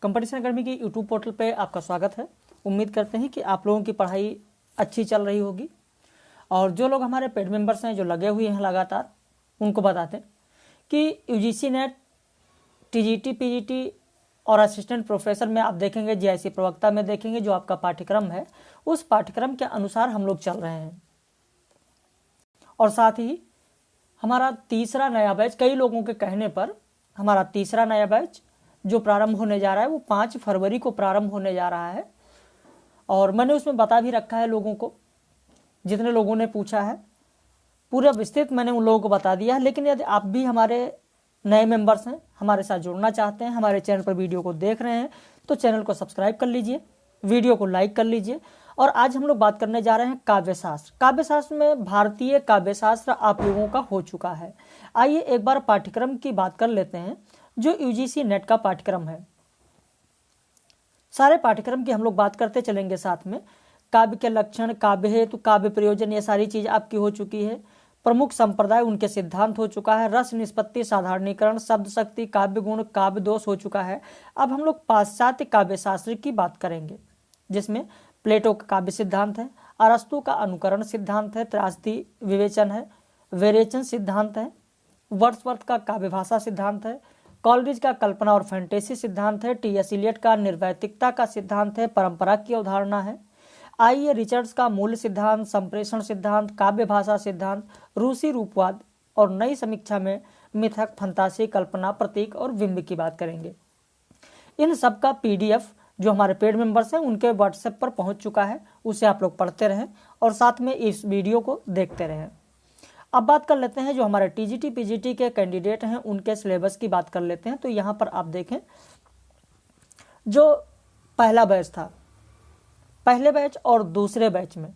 Competition academy की YouTube portal पे आपका स्वागत है। उम्मीद करते हैं कि आप लोगों की पढ़ाई अच्छी चल रही होगी। और जो लोग हमारे पेड मेंबर्स हैं, जो लगे हुए हैं लगातार, उनको बताते हैं कि यूजीसी नेट, टीजीटी, पीजीटी और असिस्टेंट प्रोफेसर में आप देखेंगे, जीआईसी प्रवक्ता में देखेंगे, जो आपका पाठ्यक्रम है उस पाठ्यक्रम के अनुसार हम लोग चल रहे हैं। और साथ ही हमारा तीसरा नया बैच, कई लोगों के कहने पर हमारा तीसरा नया बैच जो प्रारंभ होने जा रहा है वो 5 फरवरी को प्रारंभ होने जा रहा है। और मैंने उसमें बता भी रखा है लोगों को, जितने लोगों ने पूछा है पूरा विस्तृत मैंने उन लोगों को बता दिया है। लेकिन यदि आप भी हमारे नए मेंबर्स हैं, हमारे साथ जुड़ना चाहते हैं, हमारे चैनल पर वीडियो को देख रहे हैं, तो चैनल को सब्सक्राइब कर लीजिए, वीडियो को लाइक कर लीजिए। और आज हम लोग बात करने जा रहे हैं काव्यशास्त्र। काव्यशास्त्र में भारतीय काव्यशास्त्र आप लोगों का हो चुका है। आइए एक बार पाठ्यक्रम की बात कर लेते हैं जो यूजीसी नेट का पाठ्यक्रम है। सारे पाठ्यक्रम की हम लोग बात करते चलेंगे साथ में। काव्य के लक्षण, काव्य हेतु, काव्य प्रयोजन, ये सारी चीज आपकी हो चुकी है। प्रमुख संप्रदाय, उनके सिद्धांत हो चुका है। रस निष्पत्ति, साधारणीकरण, शब्द शक्ति, काव्य गुण, काव्य दोष हो चुका है। अब हम लोग पाश्चात्य काव्यशास्त्र की बात करेंगे, जिसमें प्लेटो का काव्य सिद्धांत है, अरस्तु का अनुकरण सिद्धांत है, त्रासदी विवेचन है, वेरेचन सिद्धांत है, वर्ड्सवर्थ का काव्य भाषा सिद्धांत है, कॉलरिज का कल्पना और फैंटेसी सिद्धांत है, टी.एस. इलियट का निर्वैतिकता का सिद्धांत है, परंपरा की अवधारणा है, आई.ए. रिचर्ड्स का मूल सिद्धांत, संप्रेषण सिद्धांत, काव्य भाषा सिद्धांत, रूसी रूपवाद और नई समीक्षा में मिथक, फंतासी, कल्पना, प्रतीक और बिंब की बात करेंगे। इन सब का पीडीएफ जो हमारे पेड मेंबर्स हैं उनके व्हाट्सएप पर पहुंच चुका है, उसे आप लोग पढ़ते रहें और साथ में इस वीडियो को देखते रहें। अब बात कर लेते हैं जो हमारे टीजीटी पीजीटी के कैंडिडेट हैं उनके सिलेबस की बात कर लेते हैं। तो यहाँ पर आप देखें, जो पहला बैच था, पहले बैच और दूसरे बैच में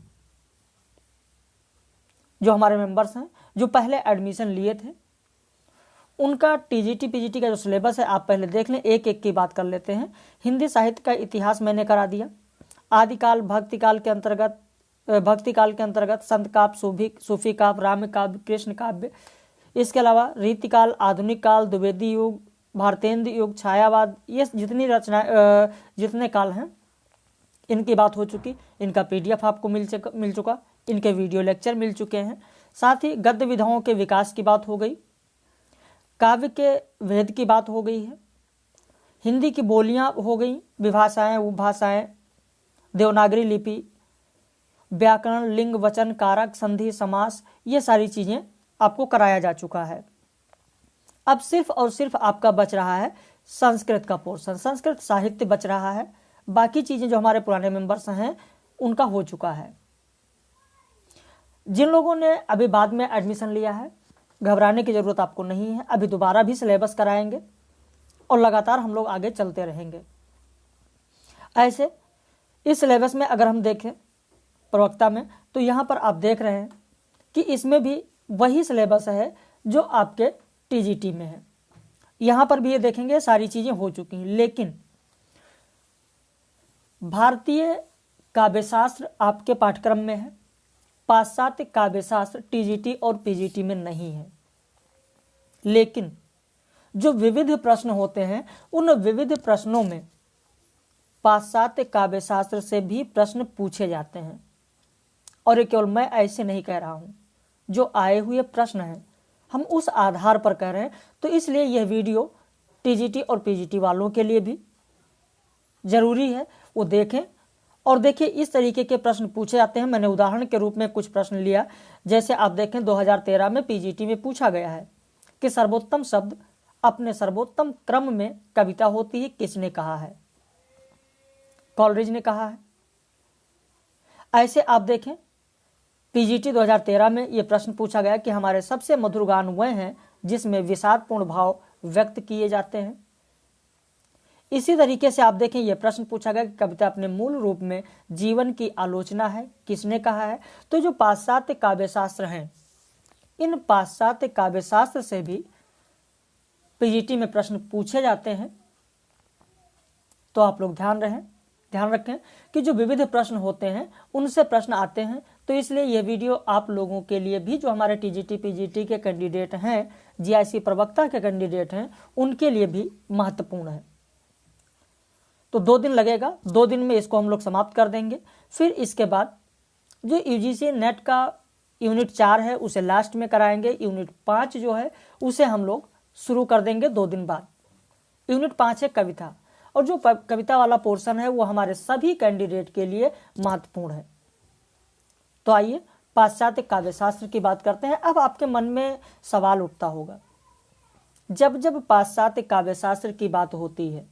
जो हमारे मेंबर्स हैं जो पहले एडमिशन लिए थे, उनका टीजीटी पीजीटी का जो सिलेबस है आप पहले देख लें। एक एक की बात कर लेते हैं। हिंदी साहित्य का इतिहास मैंने करा दिया। आदिकाल, भक्तिकाल के अंतर्गत संत काव्य, सूफी काव्य, राम काव्य, कृष्ण काव्य, इसके अलावा रीतिकाल, आधुनिक काल, द्विवेदी युग, भारतेंद्र युग, छायावाद, ये जितनी रचना जितने काल हैं इनकी बात हो चुकी। इनका पीडीएफ आपको मिल चुका, इनके वीडियो लेक्चर मिल चुके हैं। साथ ही गद्य विधाओं के विकास की बात हो गई, काव्य के भेद की बात हो गई है, हिंदी की बोलियां हो गई, विभाषाएं, उपभाषाएं, देवनागरी लिपि, व्याकरण, लिंग, वचन, कारक, संधि, समास, ये सारी चीजें आपको कराया जा चुका है। अब सिर्फ और सिर्फ आपका बच रहा है संस्कृत का पोर्शन, संस्कृत साहित्य बच रहा है। बाकी चीजें जो हमारे पुराने मेंबर्स हैं उनका हो चुका है। जिन लोगों ने अभी बाद में एडमिशन लिया है, घबराने की जरूरत आपको नहीं है। अभी दोबारा भी सिलेबस कराएंगे और लगातार हम लोग आगे चलते रहेंगे। ऐसे इस सिलेबस में अगर हम देखें प्रवक्ता में, तो यहाँ पर आप देख रहे हैं कि इसमें भी वही सिलेबस है जो आपके टीजीटी में है। यहाँ पर भी ये देखेंगे सारी चीजें हो चुकी हैं, लेकिन भारतीय काव्यशास्त्र आपके पाठ्यक्रम में है, पाश्चात्य काव्यशास्त्र टीजीटी और पीजीटी में नहीं है। लेकिन जो विविध प्रश्न होते हैं उन विविध प्रश्नों में पाश्चात्य काव्यशास्त्र से भी प्रश्न पूछे जाते हैं। और ये केवल मैं ऐसे नहीं कह रहा हूं, जो आए हुए प्रश्न हैं हम उस आधार पर कह रहे हैं। तो इसलिए यह वीडियो टीजीटी और पीजीटी वालों के लिए भी जरूरी है, वो देखें। और देखिए इस तरीके के प्रश्न पूछे जाते हैं। मैंने उदाहरण के रूप में कुछ प्रश्न लिया, जैसे आप देखें 2013 में पीजीटी में पूछा गया है कि सर्वोत्तम शब्द अपने सर्वोत्तम क्रम में कविता होती है, किसने कहा है? कॉलरिज ने कहा है। ऐसे आप देखें पीजीटी 2013 में यह प्रश्न पूछा गया कि हमारे सबसे मधुर गान वह हैं जिसमें विषादपूर्ण भाव व्यक्त किए जाते हैं। इसी तरीके से आप देखें यह प्रश्न पूछा गया कि कविता अपने मूल रूप में जीवन की आलोचना है, किसने कहा है? तो जो पाश्चात्य काव्यशास्त्र हैं, इन पाश्चात्य काव्यशास्त्र से भी पीजीटी में प्रश्न पूछे जाते हैं। तो आप लोग ध्यान रखें कि जो विविध प्रश्न होते हैं उनसे प्रश्न आते हैं। तो इसलिए यह वीडियो आप लोगों के लिए भी, जो हमारे टीजीटी पीजीटी के कैंडिडेट हैं, जीआईसी प्रवक्ता के कैंडिडेट हैं, उनके लिए भी महत्वपूर्ण है। तो 2 दिन लगेगा, 2 दिन में इसको हम लोग समाप्त कर देंगे। फिर इसके बाद जो यूजीसी नेट का यूनिट 4 है उसे लास्ट में कराएंगे, यूनिट 5 जो है उसे हम लोग शुरू कर देंगे 2 दिन बाद। यूनिट 5 है कविता, और जो कविता वाला पोर्शन है वो हमारे सभी कैंडिडेट के लिए महत्वपूर्ण है। तो आइए पाश्चात्य काव्यशास्त्र की बात करते हैं। अब आपके मन में सवाल उठता होगा, जब जब पाश्चात्य काव्यशास्त्र की बात होती है,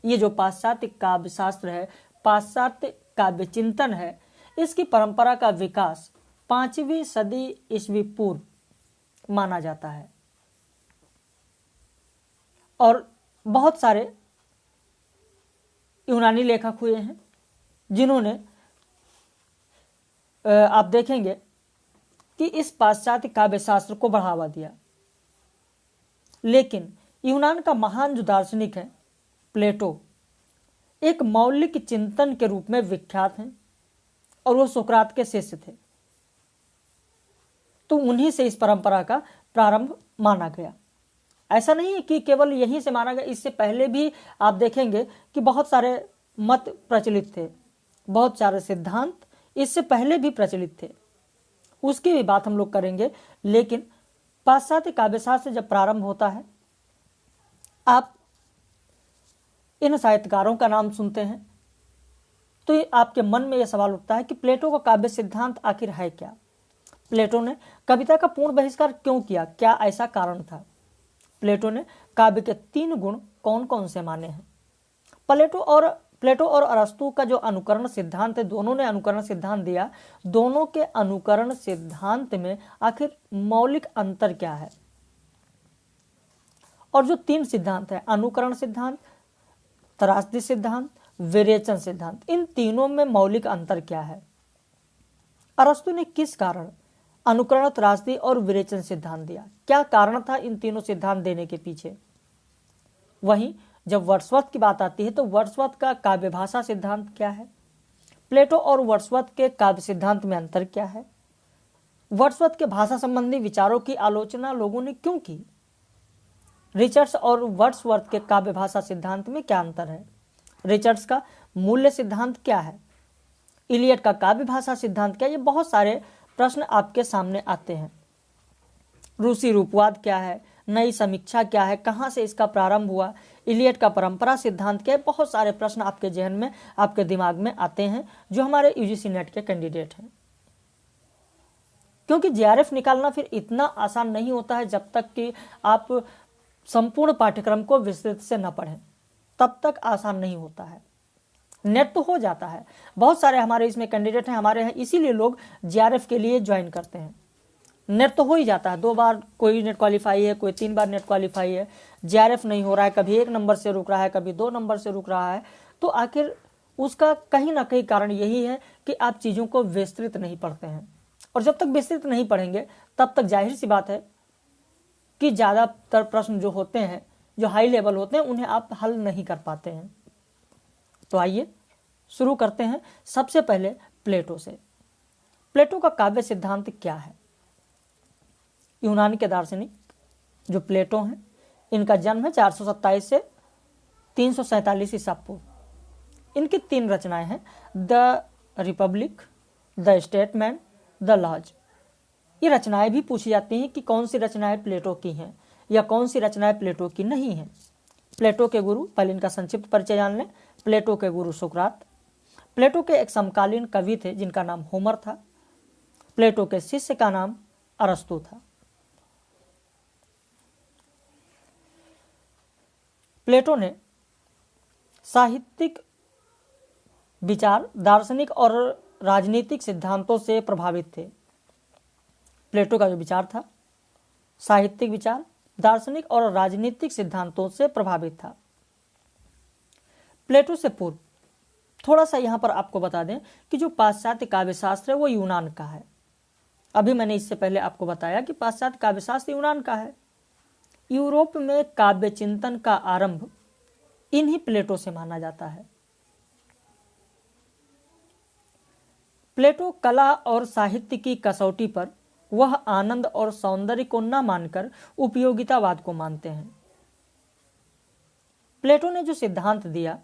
ये जो पाश्चात्य काव्यशास्त्र है, पाश्चात्य काव्य चिंतन है, इसकी परंपरा का विकास 5वीं सदी ईस्वी पूर्व माना जाता है। और बहुत सारे यूनानी लेखक हुए हैं जिन्होंने आप देखेंगे कि इस पाश्चात्य काव्यशास्त्र को बढ़ावा दिया। लेकिन यूनान का महान जो दार्शनिक है प्लेटो, एक मौलिक चिंतन के रूप में विख्यात हैं, और वो सोक्रात के शिष्य थे। तो उन्हीं से इस परंपरा का प्रारंभ माना गया। ऐसा नहीं है कि केवल यहीं से माना गया, इससे पहले भी आप देखेंगे कि बहुत सारे मत प्रचलित थे, बहुत सारे सिद्धांत इससे पहले भी प्रचलित थे, उसकी भी बात हम लोग करेंगे। लेकिन पाश्चात्य काव्यशास्त्र जब प्रारंभ होता है, आप इन साहित्यकारों का नाम सुनते हैं तो आपके मन में यह सवाल उठता है कि प्लेटो का काव्य सिद्धांत आखिर है क्या? प्लेटो ने कविता का पूर्ण बहिष्कार क्यों किया? क्या ऐसा कारण था? प्लेटो ने काव्य के 3 गुण कौन कौन से माने हैं? प्लेटो और अरस्तु का जो अनुकरण सिद्धांत है, दोनों ने अनुकरण सिद्धांत दिया, दोनों के अनुकरण सिद्धांत में आखिर मौलिक अंतर क्या है? और जो 3 सिद्धांत है, अनुकरण सिद्धांत, त्रासदी सिद्धांत, विरेचन सिद्धांत, इन तीनों में मौलिक अंतर क्या है? अरस्तु ने किस कारण अनुकरण, त्रासदी और विरेचन सिद्धांत दिया? क्या कारण था इन तीनों सिद्धांत देने के पीछे? वहीं जब वर्ड्सवर्थ की बात आती है तो वर्ड्सवर्थ का काव्य भाषा सिद्धांत क्या है? प्लेटो और वर्ड्सवर्थ के काव्य सिद्धांत में अंतर क्या है? वर्ड्सवर्थ के भाषा संबंधी विचारों की आलोचना लोगों ने क्यों की? रिचर्ड्स और वर्ड्सवर्थ के काव्य भाषा सिद्धांत में क्या अंतर है? रिचर्ड्स का मूल्य सिद्धांत क्या है? इलियट का काव्य भाषा सिद्धांत क्या है? ये बहुत सारे प्रश्न आपके सामने आते हैं। रूसी रूपवाद क्या है? नई समीक्षा क्या है? कहाँ से इसका प्रारंभ हुआ? इलियट का परंपरा सिद्धांत क्या है? बहुत सारे प्रश्न आपके जहन में, आपके दिमाग में आते हैं जो हमारे यूजीसी नेट के कैंडिडेट हैं। क्योंकि जेआरएफ निकालना फिर इतना आसान नहीं होता है जब तक कि आप संपूर्ण पाठ्यक्रम को विस्तृत से न पढ़ें, तब तक आसान नहीं होता है। नेट तो हो जाता है, बहुत सारे हमारे इसमें कैंडिडेट हैं, हमारे हैं, इसीलिए लोग जेआरएफ के लिए ज्वाइन करते हैं। नेट तो हो ही जाता है, 2 बार कोई नेट क्वालिफाई है, कोई 3 बार नेट क्वालिफाई है, जेआरएफ नहीं हो रहा है, कभी 1 नंबर से रुक रहा है, कभी 2 नंबर से रुक रहा है, तो आखिर उसका कहीं ना कहीं कारण यही है कि आप चीज़ों को विस्तृत नहीं पढ़ते हैं। और जब तक विस्तृत नहीं पढ़ेंगे तब तक जाहिर सी बात है कि ज़्यादातर प्रश्न जो होते हैं, जो हाई लेवल होते हैं, उन्हें आप हल नहीं कर पाते हैं। तो आइए शुरू करते हैं सबसे पहले प्लेटो से। प्लेटो का काव्य सिद्धांत क्या है? यूनान के दार्शनिक जो प्लेटो हैं, इनका जन्म है 427 से 347 ईसा पूर्व। इनकी 3 रचनाएं हैं, the Republic, the Statesman, the Laws. ये रचनाएं भी पूछी जाती हैं कि कौन सी रचनाएं प्लेटो की हैं या कौन सी रचनाएं प्लेटो की नहीं हैं। प्लेटो के गुरु, पहले इनका संक्षिप्त परिचय जान लें। प्लेटो के गुरु सुकरात। प्लेटो के एक समकालीन कवि थे जिनका नाम होमर था। प्लेटो के शिष्य का नाम अरस्तु था। प्लेटो ने साहित्यिक विचार, दार्शनिक और राजनीतिक सिद्धांतों से प्रभावित थे। प्लेटो का जो विचार था, साहित्यिक विचार, दार्शनिक और राजनीतिक सिद्धांतों से प्रभावित था। प्लेटो से पूर्व थोड़ा सा यहाँ पर आपको बता दें कि जो पाश्चात्य काव्यशास्त्र है वो यूनान का है। अभी मैंने इससे पहले आपको बताया कि पाश्चात्य काव्यशास्त्र यूनान का है। यूरोप में काव्य चिंतन का आरंभ इन्हीं प्लेटो से माना जाता है। प्लेटो कला और साहित्य की कसौटी पर वह आनंद और सौंदर्य को न मानकर उपयोगितावाद को मानते हैं। प्लेटो ने जो सिद्धांत दिया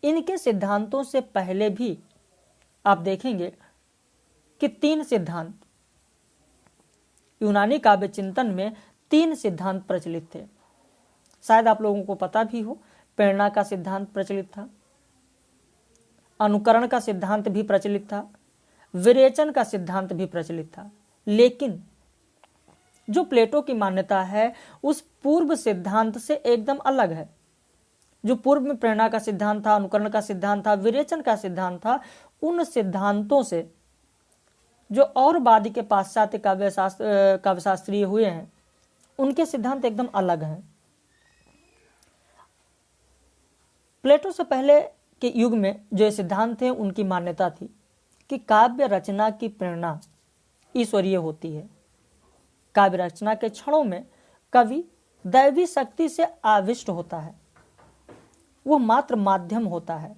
इनके सिद्धांतों से पहले भी आप देखेंगे कि 3 सिद्धांत, यूनानी काव्य चिंतन में 3 सिद्धांत प्रचलित थे। शायद आप लोगों को पता भी हो, प्रेरणा का सिद्धांत प्रचलित था, अनुकरण का सिद्धांत भी प्रचलित था, विरेचन का सिद्धांत भी प्रचलित था। लेकिन जो प्लेटो की मान्यता है उस पूर्व सिद्धांत से एकदम अलग है। जो पूर्व में प्रेरणा का सिद्धांत था, अनुकरण का सिद्धांत था, विरेचन का सिद्धांत था, उन सिद्धांतों से जो और बाद के पाश्चात्य काव्यशास्त्रीय हुए हैं उनके सिद्धांत एकदम अलग हैं। प्लेटो से पहले के युग में जो सिद्धांत थे उनकी मान्यता थी कि काव्य रचना की प्रेरणा ईश्वरीय होती है। काव्य रचना के क्षणों में कवि दैवी शक्ति से आविष्ट होता है, वो मात्र माध्यम होता है,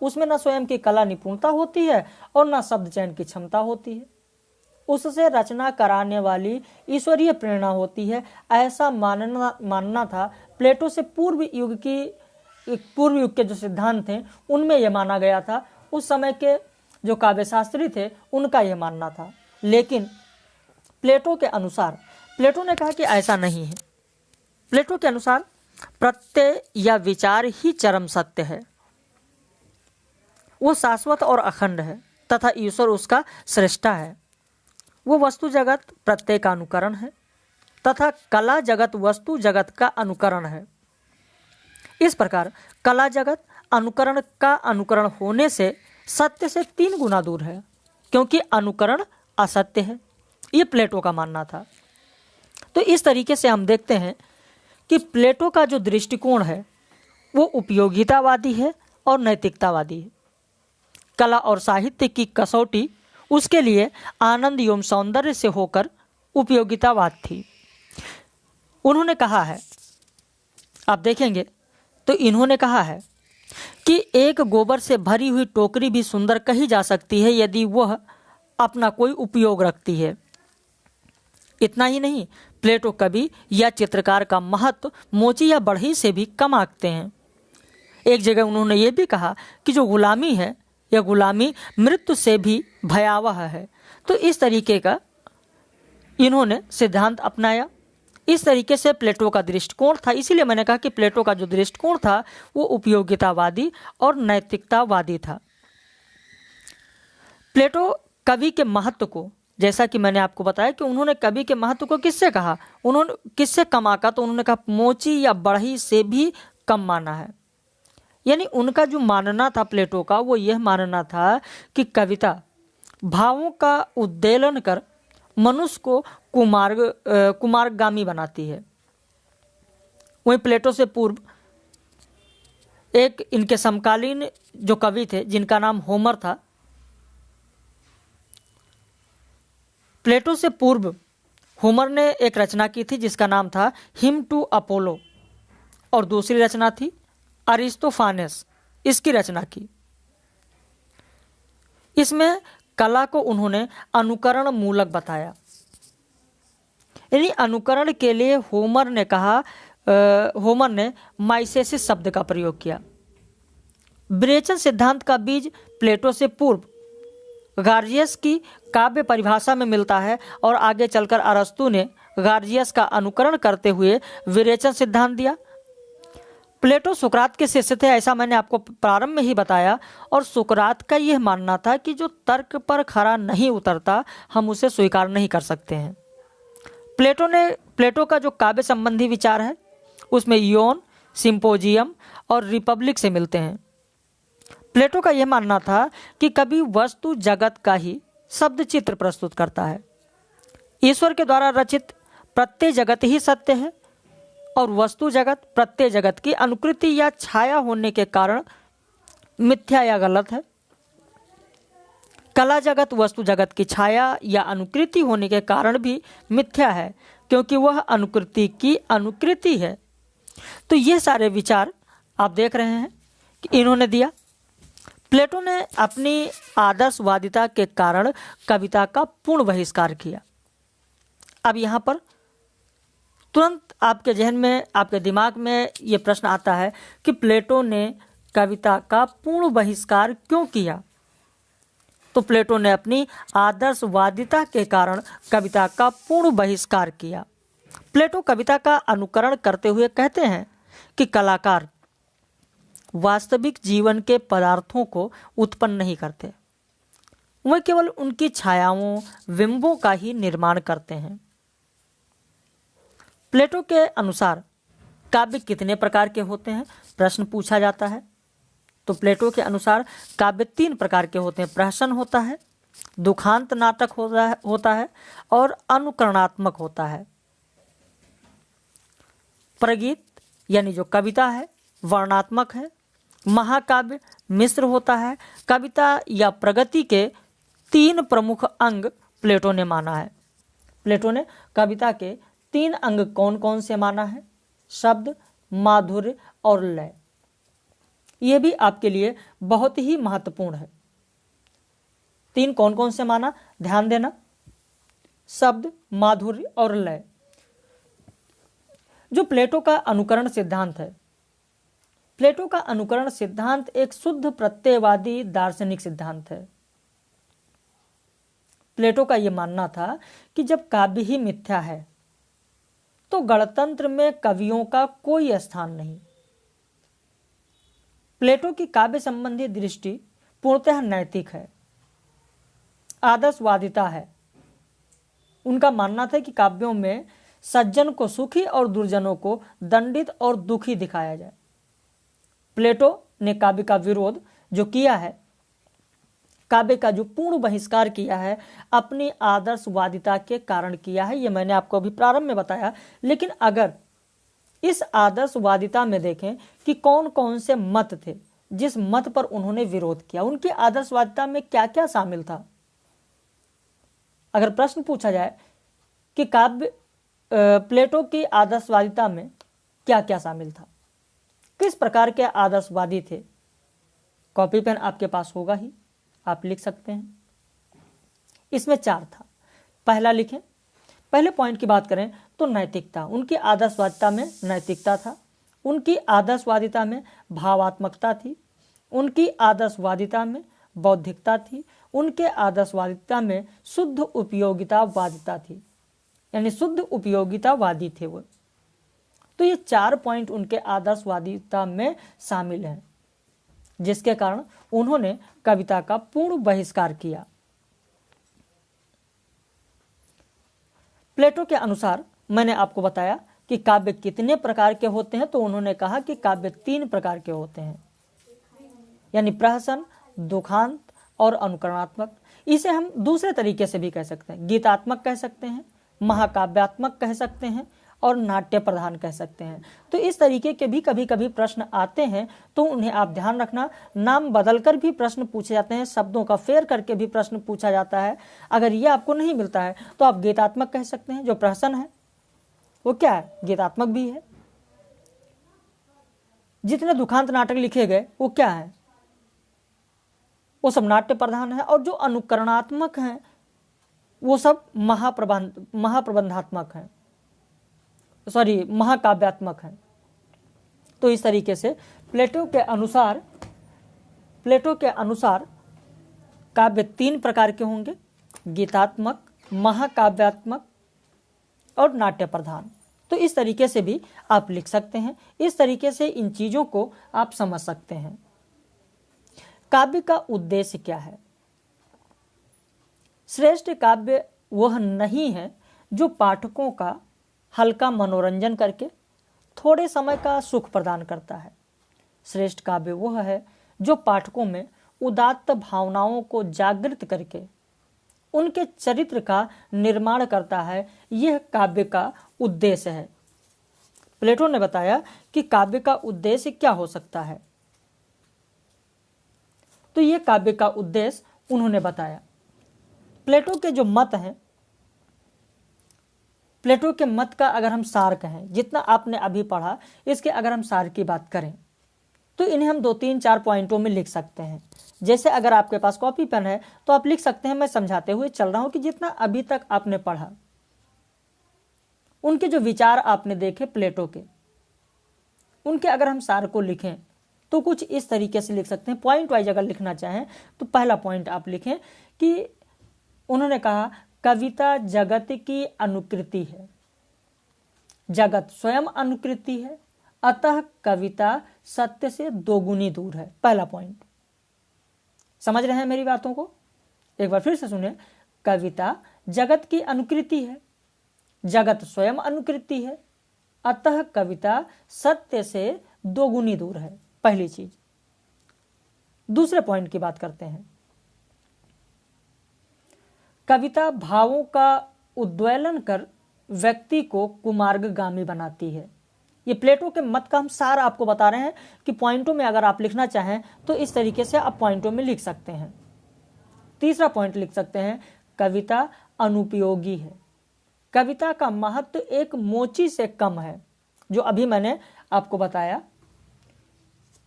उसमें न स्वयं की कला निपुणता होती है और न शब्द चयन की क्षमता होती है, उससे रचना कराने वाली ईश्वरीय प्रेरणा होती है। ऐसा मानना था प्लेटो से पूर्व युग के जो सिद्धांत थे उनमें यह माना गया था। उस समय के जो काव्यशास्त्री थे उनका यह मानना था। लेकिन प्लेटो के अनुसार, प्लेटो ने कहा कि ऐसा नहीं है। प्लेटो के अनुसार प्रत्यय या विचार ही चरम सत्य है, वो शाश्वत और अखंड है तथा ईश्वर उसका सृष्टा है। वो वस्तु जगत प्रत्यय का अनुकरण है तथा कला जगत वस्तु जगत का अनुकरण है। इस प्रकार कला जगत अनुकरण का अनुकरण होने से सत्य से 3 गुना दूर है, क्योंकि अनुकरण असत्य है। ये प्लेटो का मानना था। तो इस तरीके से हम देखते हैं कि प्लेटो का जो दृष्टिकोण है वो उपयोगितावादी है और नैतिकतावादी है। कला और साहित्य की कसौटी उसके लिए आनंद एवं सौंदर्य से होकर उपयोगितावाद थी। उन्होंने कहा है, आप देखेंगे तो इन्होंने कहा है कि एक गोबर से भरी हुई टोकरी भी सुंदर कही जा सकती है यदि वह अपना कोई उपयोग रखती है। इतना ही नहीं, प्लेटो कवि या चित्रकार का महत्व मोची या बढ़ई से भी कम आंकते हैं। एक जगह उन्होंने ये भी कहा कि जो गुलामी है यह गुलामी मृत्यु से भी भयावह है। तो इस तरीके का इन्होंने सिद्धांत अपनाया। इस तरीके से प्लेटो का दृष्टिकोण था। इसीलिए मैंने कहा कि प्लेटो का जो दृष्टिकोण था वो उपयोगितावादी और नैतिकतावादी था। प्लेटो कवि के महत्व को, जैसा कि मैंने आपको बताया कि उन्होंने कवि के महत्व को किससे कहा, उन्होंने किससे कम आका, तो उन्होंने कहा मोची या बढ़ई से भी कम माना है। यानी उनका जो मानना था प्लेटो का, वो यह मानना था कि कविता भावों का उद्वेलन कर मनुष्य को कुमार्गामी बनाती है। वहीं प्लेटो से पूर्व एक इनके समकालीन जो कवि थे जिनका नाम होमर था। प्लेटो से पूर्व होमर ने एक रचना की थी जिसका नाम था हिम टू अपोलो, और दूसरी रचना थी अरिस्टोफानेस, इसकी रचना की। इसमें कला को उन्होंने अनुकरण मूलक बताया। यानी अनुकरण के लिए होमर ने माइसेसिस शब्द का प्रयोग किया। विरेचन सिद्धांत का बीज प्लेटो से पूर्व गार्जियस की काव्य परिभाषा में मिलता है और आगे चलकर अरस्तु ने गार्जियस का अनुकरण करते हुए विरेचन सिद्धांत दिया। प्लेटो सुकरात के शिष्य थे, ऐसा मैंने आपको प्रारंभ में ही बताया, और सुकरात का यह मानना था कि जो तर्क पर खरा नहीं उतरता हम उसे स्वीकार नहीं कर सकते हैं। प्लेटो का जो काव्य संबंधी विचार है उसमें योन, सिंपोजियम और रिपब्लिक से मिलते हैं। प्लेटो का यह मानना था कि कवि वस्तु जगत का ही शब्द चित्र प्रस्तुत करता है। ईश्वर के द्वारा रचित प्रत्यय जगत ही सत्य है और वस्तु जगत प्रत्यय जगत की अनुकृति या छाया होने के कारण मिथ्या या गलत है। कला जगत वस्तु जगत की छाया या अनुकृति होने के कारण भी मिथ्या है, क्योंकि वह अनुकृति की अनुकृति है। तो ये सारे विचार आप देख रहे हैं कि इन्होंने दिया। प्लेटो ने अपनी आदर्शवादिता के कारण कविता का पूर्ण बहिष्कार किया। अब यहाँ पर तुरंत आपके जहन में, आपके दिमाग में ये प्रश्न आता है कि प्लेटो ने कविता का पूर्ण बहिष्कार क्यों किया? तो प्लेटो ने अपनी आदर्शवादिता के कारण कविता का पूर्ण बहिष्कार किया। प्लेटो कविता का अनुकरण करते हुए कहते हैं कि कलाकार वास्तविक जीवन के पदार्थों को उत्पन्न नहीं करते, वे केवल उनकी छायाओं, बिंबों का ही निर्माण करते हैं। प्लेटो के अनुसार काव्य कितने प्रकार के होते हैं, प्रश्न पूछा जाता है। तो प्लेटो के अनुसार काव्य 3 प्रकार के होते हैं। प्रहसन होता है, दुखांत नाटक होता है और अनुकरणात्मक होता है। प्रगीत यानी जो कविता है वर्णात्मक है। महाकाव्य मिश्र होता है। कविता या प्रगति के 3 प्रमुख अंग प्लेटो ने माना है। प्लेटो ने कविता के 3 अंग कौन कौन से माना है? शब्द, माधुर्य और लय। यह भी आपके लिए बहुत ही महत्वपूर्ण है। 3 कौन कौन से माना, ध्यान देना, शब्द, माधुर्य और लय। जो प्लेटो का अनुकरण सिद्धांत है, प्लेटो का अनुकरण सिद्धांत एक शुद्ध प्रत्ययवादी दार्शनिक सिद्धांत है। प्लेटो का यह मानना था कि जब काव्य ही मिथ्या है तो गणतंत्र में कवियों का कोई स्थान नहीं। प्लेटो की काव्य संबंधी दृष्टि पूर्णतः नैतिक है, आदर्शवादिता है। उनका मानना था कि काव्यों में सज्जन को सुखी और दुर्जनों को दंडित और दुखी दिखाया जाए। प्लेटो ने काव्य का विरोध जो किया है, काव्य का जो पूर्ण बहिष्कार किया है, अपनी आदर्शवादिता के कारण किया है। यह मैंने आपको अभी प्रारंभ में बताया। लेकिन अगर इस आदर्शवादिता में देखें कि कौन कौन से मत थे जिस मत पर उन्होंने विरोध किया, उनकी आदर्शवादिता में क्या क्या शामिल था। अगर प्रश्न पूछा जाए कि काव्य प्लेटो की आदर्शवादिता में क्या क्या शामिल था, किस प्रकार के आदर्शवादी थे, कॉपी पेन आपके पास होगा ही, आप लिख सकते हैं। इसमें 4 था। पहला लिखें। पहले पॉइंट की बात करें तो नैतिकता। उनकी आदर्शवादिता में नैतिकता था। उनकी आदर्शवादिता में भावात्मकता थी। उनकी आदर्शवादिता में बौद्धिकता थी। उनके आदर्शवादिता में शुद्ध उपयोगितावादिता थी, यानी शुद्ध उपयोगितावादी थे वो। तो ये 4 पॉइंट उनके आदर्शवादिता में शामिल हैं, जिसके कारण उन्होंने कविता का पूर्ण बहिष्कार किया। प्लेटो के अनुसार मैंने आपको बताया कि काव्य कितने प्रकार के होते हैं, तो उन्होंने कहा कि काव्य 3 प्रकार के होते हैं, यानी प्रहसन, दुखांत और अनुकरणात्मक। इसे हम दूसरे तरीके से भी कह सकते हैं, गीतात्मक कह सकते हैं, महाकाव्यात्मक कह सकते हैं और नाट्य प्रधान कह सकते हैं। तो इस तरीके के भी कभी कभी प्रश्न आते हैं, तो उन्हें आप ध्यान रखना। नाम बदलकर भी प्रश्न पूछे जाते हैं, शब्दों का फेर करके भी प्रश्न पूछा जाता है। अगर ये आपको नहीं मिलता है तो आप गीतात्मक कह सकते हैं। जो प्रहसन है वो क्या है, गीतात्मक भी है। जितने दुखांत नाटक लिखे गए वो क्या है, वो सब नाट्य प्रधान है। और जो अनुकरणात्मक हैं वो सब महाप्रबंधात्मक हैं, महाकाव्यात्मक हैं। तो इस तरीके से प्लेटो के अनुसार काव्य 3 प्रकार के होंगे, गीतात्मक, महाकाव्यात्मक और नाट्य प्रधान। तो इस तरीके से भी आप लिख सकते हैं। इस तरीके से इन चीजों को आप समझ सकते हैं। काव्य का उद्देश्य क्या है? श्रेष्ठ काव्य वह नहीं है जो पाठकों का हल्का मनोरंजन करके थोड़े समय का सुख प्रदान करता है। श्रेष्ठ काव्य वह है जो पाठकों में उदात्त भावनाओं को जागृत करके उनके चरित्र का निर्माण करता है। यह काव्य का उद्देश्य है। प्लेटो ने बताया कि काव्य का उद्देश्य क्या हो सकता है, तो यह काव्य का उद्देश्य उन्होंने बताया। प्लेटो के जो मत हैं, प्लेटो के मत का अगर हम सार कहें, जितना आपने अभी पढ़ा इसके अगर हम सार की बात करें तो इन्हें हम 2-3-4 पॉइंटों में लिख सकते हैं। जैसे अगर आपके पास कॉपी पेन है तो आप लिख सकते हैं। मैं समझाते हुए चल रहा हूं कि जितना अभी तक आपने पढ़ा, उनके जो विचार आपने देखे प्लेटो के, उनके अगर हम सार को लिखें तो कुछ इस तरीके से लिख सकते हैं। पॉइंट वाइज अगर लिखना चाहें तो पहला पॉइंट आप लिखें कि उन्होंने कहा कविता जगत की अनुकृति है, जगत स्वयं अनुकृति है, अतः कविता सत्य से दोगुनी दूर है। पहला पॉइंट समझ रहे हैं मेरी बातों को? एक बार फिर से सुने। कविता जगत की अनुकृति है, जगत स्वयं अनुकृति है, अतः कविता सत्य से दोगुनी दूर है। पहली चीज। दूसरे पॉइंट की बात करते हैं। कविता भावों का उद्वेलन कर व्यक्ति को कुमार्गगामी बनाती है। ये प्लेटो के मत का हम सारा आपको बता रहे हैं कि पॉइंटों में अगर आप लिखना चाहें तो इस तरीके से आप पॉइंटों में लिख सकते हैं। तीसरा पॉइंट लिख सकते हैं, कविता अनुपयोगी है। कविता का महत्व एक मोची से कम है। जो अभी मैंने आपको बताया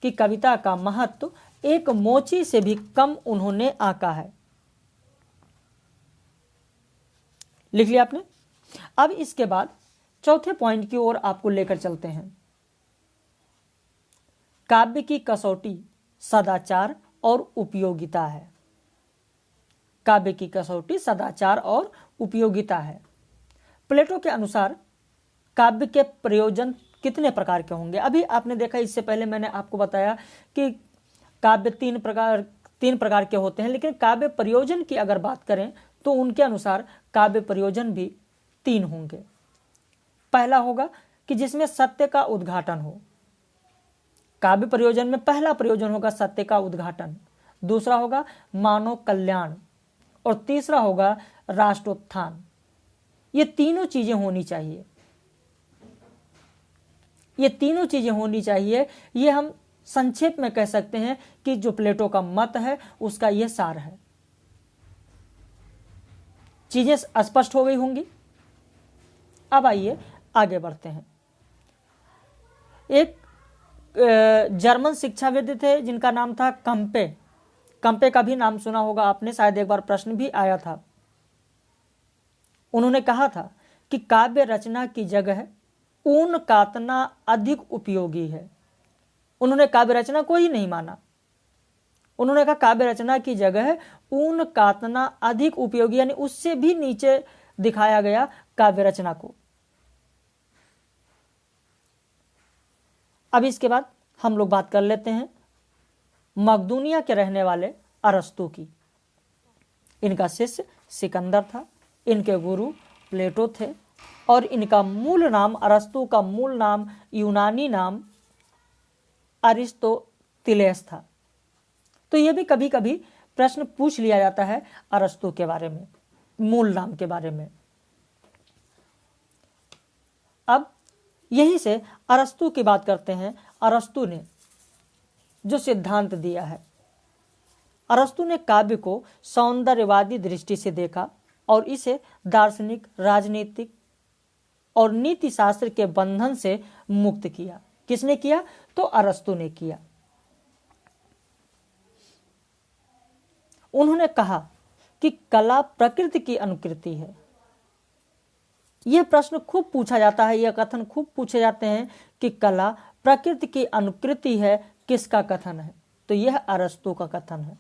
कि कविता का महत्व एक मोची से भी कम उन्होंने आंका है। लिख लिया आपने? अब इसके बाद चौथे पॉइंट की ओर आपको लेकर चलते हैं। काव्य की कसौटी सदाचार और उपयोगिता है। काव्य की कसौटी सदाचार और उपयोगिता है। प्लेटो के अनुसार काव्य के प्रयोजन कितने प्रकार के होंगे? अभी आपने देखा, इससे पहले मैंने आपको बताया कि काव्य तीन प्रकार के होते हैं, लेकिन काव्य प्रयोजन की अगर बात करें तो उनके अनुसार काव्य प्रयोजन भी 3 होंगे। पहला होगा कि जिसमें सत्य का उद्घाटन हो। काव्य प्रयोजन में पहला प्रयोजन होगा सत्य का उद्घाटन, दूसरा होगा मानव कल्याण और तीसरा होगा राष्ट्रोत्थान। ये तीनों चीजें होनी चाहिए। ये तीनों चीजें होनी चाहिए। ये हम संक्षेप में कह सकते हैं कि जो प्लेटो का मत है उसका यह सार है। चीजें स्पष्ट हो गई होंगी। अब आइए आगे बढ़ते हैं। एक जर्मन शिक्षाविद थे जिनका नाम था कंपे। कंपे का भी नाम सुना होगा आपने, शायद एक बार प्रश्न भी आया था। उन्होंने कहा था कि काव्य रचना की जगह ऊन कातना अधिक उपयोगी है। उन्होंने काव्य रचना को ही नहीं माना। उन्होंने कहा काव्य रचना की जगह ऊन कातना अधिक उपयोगी, यानी उससे भी नीचे दिखाया गया काव्य रचना को। अब इसके बाद हम लोग बात कर लेते हैं मकदूनिया के रहने वाले अरस्तु की। इनका शिष्य सिकंदर था, इनके गुरु प्लेटो थे और इनका मूल नाम, अरस्तु का मूल नाम, यूनानी नाम अरिस्टोतिलेस था। तो यह भी कभी कभी प्रश्न पूछ लिया जाता है अरस्तु के बारे में, मूल नाम के बारे में। अब यहीं से अरस्तु की बात करते हैं। अरस्तु ने जो सिद्धांत दिया है, अरस्तु ने काव्य को सौंदर्यवादी दृष्टि से देखा और इसे दार्शनिक, राजनीतिक और नीति शास्त्र के बंधन से मुक्त किया। किसने किया? तो अरस्तु ने किया। उन्होंने कहा कि कला प्रकृति की अनुकृति है। यह प्रश्न खूब पूछा जाता है, यह कथन खूब पूछे जाते हैं कि कला प्रकृति की अनुकृति है। किसका कथन है? तो यह अरस्तु का कथन है।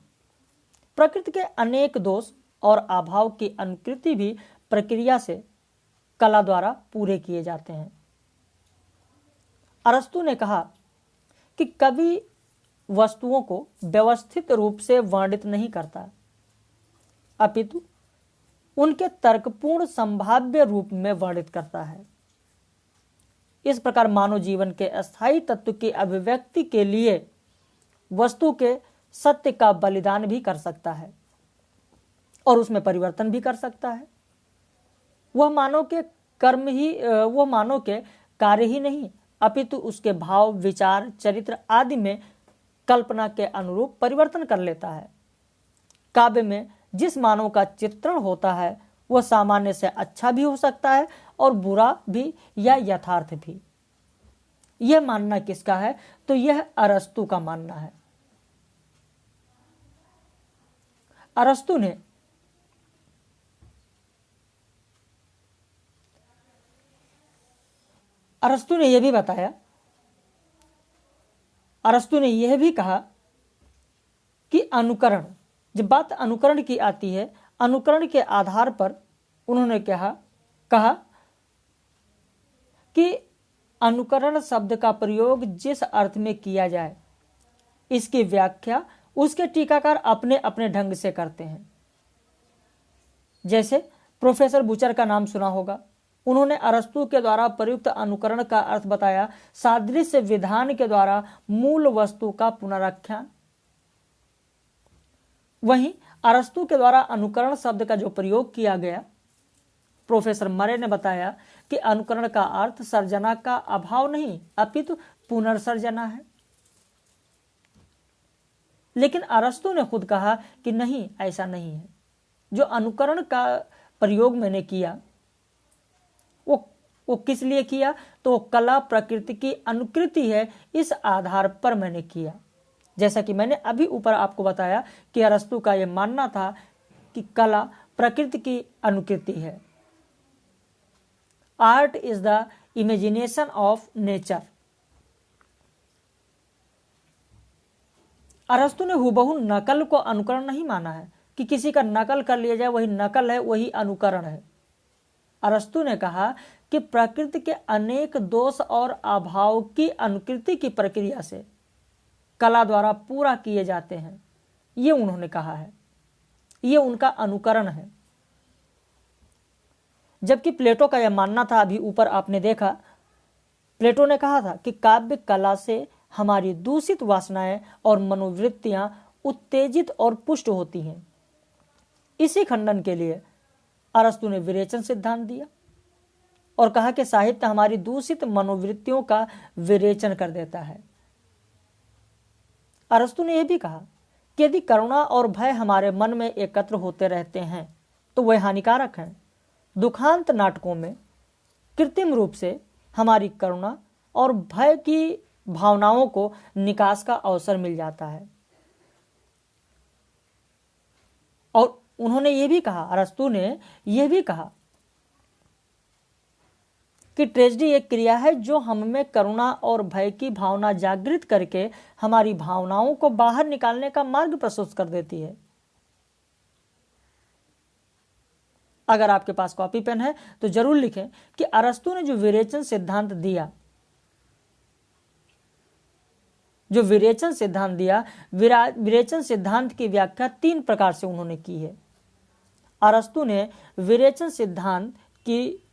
प्रकृति के अनेक दोष और अभाव की अनुकृति भी प्रक्रिया से कला द्वारा पूरे किए जाते हैं। अरस्तु ने कहा कि कवि वस्तुओं को व्यवस्थित रूप से वर्णित नहीं करता, अपितु उनके तर्कपूर्ण संभाव्य रूप में वर्णित करता है। इस प्रकार मानव जीवन के अस्थायी तत्व की अभिव्यक्ति के लिए वस्तु के सत्य का बलिदान भी कर सकता है और उसमें परिवर्तन भी कर सकता है। वह मानव के कार्य ही नहीं, अपितु उसके भाव, विचार, चरित्र आदि में कल्पना के अनुरूप परिवर्तन कर लेता है। काव्य में जिस मानव का चित्रण होता है वह सामान्य से अच्छा भी हो सकता है और बुरा भी या यथार्थ भी। यह मानना किसका है? तो यह अरस्तु का मानना है। अरस्तु ने यह भी बताया अरस्तु ने यह भी कहा कि अनुकरण, जब बात अनुकरण की आती है, अनुकरण के आधार पर उन्होंने कहा कि अनुकरण शब्द का प्रयोग जिस अर्थ में किया जाए, इसकी व्याख्या उसके टीकाकार अपने अपने ढंग से करते हैं। जैसे प्रोफेसर बुचर का नाम सुना होगा, उन्होंने अरस्तु के द्वारा प्रयुक्त अनुकरण का अर्थ बताया सादृश्य विधान के द्वारा मूल वस्तु का पुनराख्यान। वहीं अरस्तु के द्वारा अनुकरण शब्द का जो प्रयोग किया गया, प्रोफेसर मरे ने बताया कि अनुकरण का अर्थ सर्जना का अभाव नहीं अपितु पुनर्सर्जना है। लेकिन अरस्तु ने खुद कहा कि नहीं, ऐसा नहीं है। जो अनुकरण का प्रयोग मैंने किया वो किस लिए किया, तो कला प्रकृति की अनुकृति है, इस आधार पर मैंने किया। जैसा कि मैंने अभी ऊपर आपको बताया कि अरस्तु का यह मानना था कि कला प्रकृति की अनुकृति है। Art is the imagination of nature. अरस्तु ने हुबहू नकल को अनुकरण नहीं माना है कि किसी का नकल कर लिया जाए वही नकल है, वही अनुकरण है। अरस्तु ने कहा कि प्रकृति के अनेक दोष और अभाव की अनुकृति की प्रक्रिया से कला द्वारा पूरा किए जाते हैं, ये उन्होंने कहा है, ये उनका अनुकरण है। जबकि प्लेटो का यह मानना था, अभी ऊपर आपने देखा, प्लेटो ने कहा था कि काव्य कला से हमारी दूषित वासनाएं और मनोवृत्तियां उत्तेजित और पुष्ट होती हैं। इसी खंडन के लिए अरस्तु ने विरेचन सिद्धांत दिया और कहा कि साहित्य हमारी दूषित मनोवृत्तियों का विरेचन कर देता है। अरस्तु ने यह भी कहा कि यदि करुणा और भय हमारे मन में एकत्र होते रहते हैं तो वह हानिकारक हैं। दुखांत नाटकों में कृत्रिम रूप से हमारी करुणा और भय की भावनाओं को निकास का अवसर मिल जाता है। और उन्होंने ये भी कहा, अरस्तु ने यह भी कहा कि ट्रेजेडी एक क्रिया है जो हम में करुणा और भय की भावना जागृत करके हमारी भावनाओं को बाहर निकालने का मार्ग प्रशस्त कर देती है। अगर आपके पास कॉपी पेन है तो जरूर लिखें कि अरस्तु ने जो विरेचन सिद्धांत दिया, विरेचन सिद्धांत की व्याख्या 3 प्रकार से उन्होंने की है। अरस्तु ने विरेचन सिद्धांत की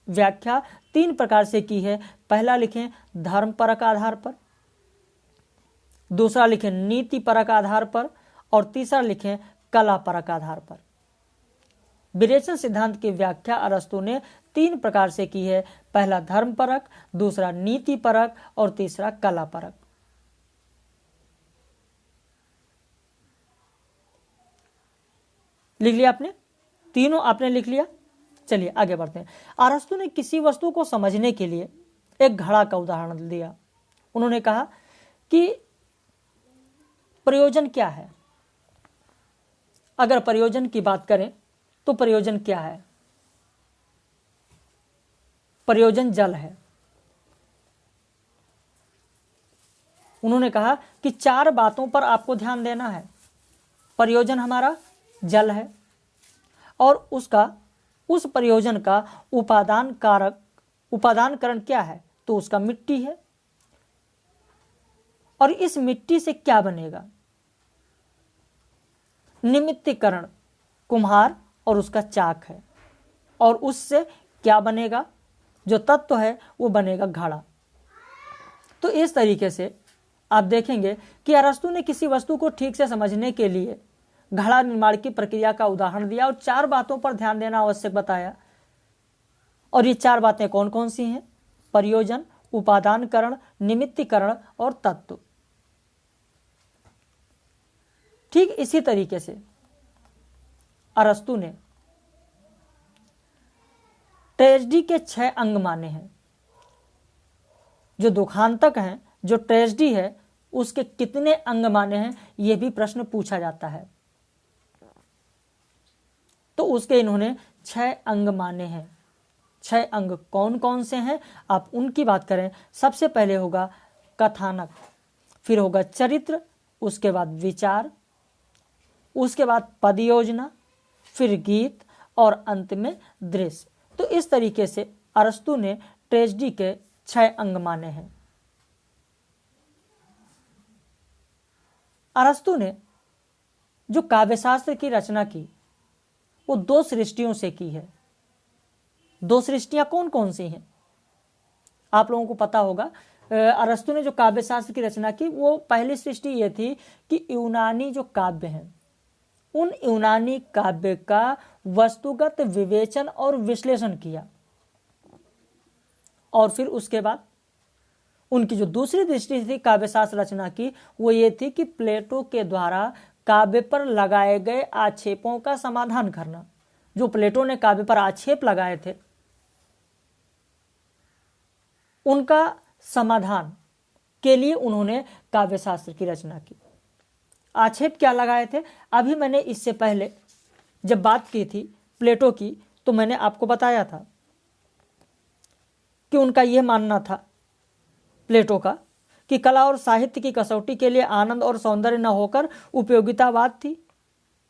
व्याख्या 3 प्रकार से की है। पहला लिखें धर्म परक आधार पर, दूसरा लिखें नीति परक आधार पर, और तीसरा लिखें कला परक आधार पर। विरेचन सिद्धांत की व्याख्या अरस्तु ने 3 प्रकार से की है। पहला धर्म परक, दूसरा नीति परक और तीसरा कला परक। लिख लिया आपने? तीनों आपने लिख लिया? चलिए आगे बढ़ते हैं। अरस्तु ने किसी वस्तु को समझने के लिए एक घड़ा का उदाहरण दिया। उन्होंने कहा कि प्रयोजन क्या है। अगर प्रयोजन की बात करें तो प्रयोजन क्या है? प्रयोजन जल है। उन्होंने कहा कि 4 बातों पर आपको ध्यान देना है। प्रयोजन हमारा जल है और उस प्रयोजन का उपादानकरण क्या है? तो उसका मिट्टी है। और इस मिट्टी से क्या बनेगा? निमित्तीकरण कुम्हार और उसका चाक है। और उससे क्या बनेगा? जो तत्व है वो बनेगा घड़ा। तो इस तरीके से आप देखेंगे कि अरस्तु ने किसी वस्तु को ठीक से समझने के लिए घड़ा निर्माण की प्रक्रिया का उदाहरण दिया और 4 बातों पर ध्यान देना आवश्यक बताया। और ये 4 बातें कौन कौन सी हैं? प्रयोजन, उपादानकरण, निमित्तीकरण और तत्व। ठीक इसी तरीके से अरस्तु ने ट्रेजेडी के 6 अंग माने हैं। जो दुखांतक हैं, जो ट्रेजेडी है, उसके कितने अंग माने हैं, यह भी प्रश्न पूछा जाता है। तो उसके इन्होंने 6 अंग माने हैं। 6 अंग कौन कौन से हैं, आप उनकी बात करें। सबसे पहले होगा कथानक। फिर होगा चरित्र, उसके बाद विचार, उसके बाद पद योजना, फिर गीत और अंत में दृश्य। तो इस तरीके से अरस्तु ने ट्रेजेडी के 6 अंग माने हैं। अरस्तु ने जो काव्यशास्त्र की रचना की वो 2 सृष्टियों से की है। 2 सृष्टियां कौन कौन सी हैं? आप लोगों को पता होगा, अरस्तु ने जो काव्यशास्त्र की रचना की वो पहली सृष्टि ये थी कि यूनानी जो काव्य हैं उन यूनानी काव्य का वस्तुगत विवेचन और विश्लेषण किया, और फिर उसके बाद उनकी जो दूसरी दृष्टि थी काव्यशास्त्र रचना की वो ये थी कि प्लेटो के द्वारा काव्य पर लगाए गए आक्षेपों का समाधान करना। जो प्लेटो ने काव्य पर आक्षेप लगाए थे उनका समाधान के लिए उन्होंने काव्यशास्त्र की रचना की। आक्षेप क्या लगाए थे? अभी मैंने इससे पहले जब बात की थी प्लेटो की तो मैंने आपको बताया था कि उनका यह मानना था प्लेटो का कि कला और साहित्य की कसौटी के लिए आनंद और सौंदर्य न होकर उपयोगितावाद थी।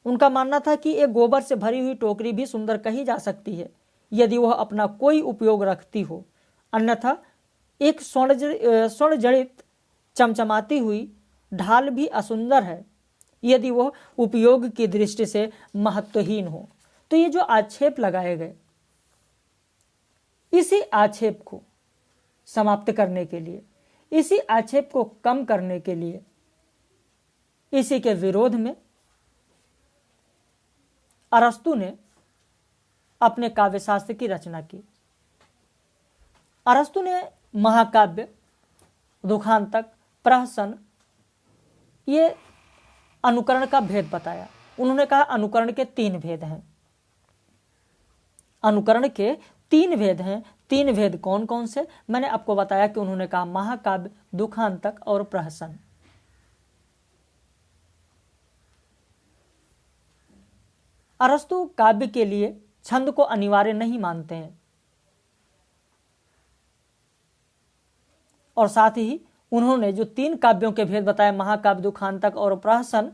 उनका मानना था कि एक गोबर से भरी हुई टोकरी भी सुंदर कही जा सकती है यदि वह अपना कोई उपयोग रखती हो, अन्यथा एक स्वर्ण जड़ित चमचमाती हुई ढाल भी असुंदर है यदि वह उपयोग की दृष्टि से महत्वहीन हो। तो ये जो आक्षेप लगाए गए, इसी आक्षेप को समाप्त करने के लिए, इसी आक्षेप को कम करने के लिए, इसी के विरोध में अरस्तु ने अपने काव्यशास्त्र की रचना की। अरस्तु ने महाकाव्य, दुखांतक, प्रहसन, ये अनुकरण का भेद बताया। उन्होंने कहा अनुकरण के 3 भेद हैं। अनुकरण के 3 भेद हैं। 3 भेद कौन कौन से? मैंने आपको बताया कि उन्होंने कहा महाकाव्य, दुखांतक और प्रहसन। अरस्तु काव्य के लिए छंद को अनिवार्य नहीं मानते हैं, और साथ ही उन्होंने जो 3 काव्यों के भेद बताए, महाकाव्य, दुखांतक और प्रहसन,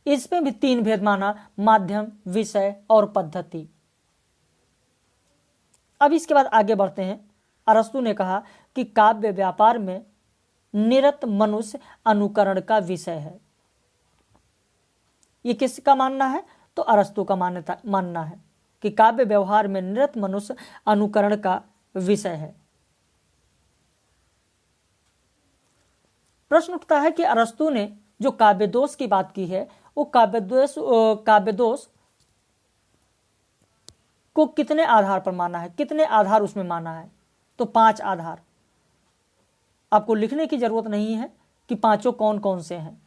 इसमें भी 3 भेद माना, माध्यम, विषय और पद्धति। अब इसके बाद आगे बढ़ते हैं। अरस्तु ने कहा कि काव्य व्यापार में निरत मनुष्य अनुकरण का विषय है। ये किसका मानना है? तो अरस्तु का मानना है कि काव्य व्यवहार में निरत मनुष्य अनुकरण का विषय है। प्रश्न उठता है कि अरस्तु ने जो काव्य दोष की बात की है वो काव्य दोष को कितने आधार पर माना है, कितने आधार उसमें माना है? तो 5 आधार। आपको लिखने की जरूरत नहीं है कि 5 कौन कौन से हैं।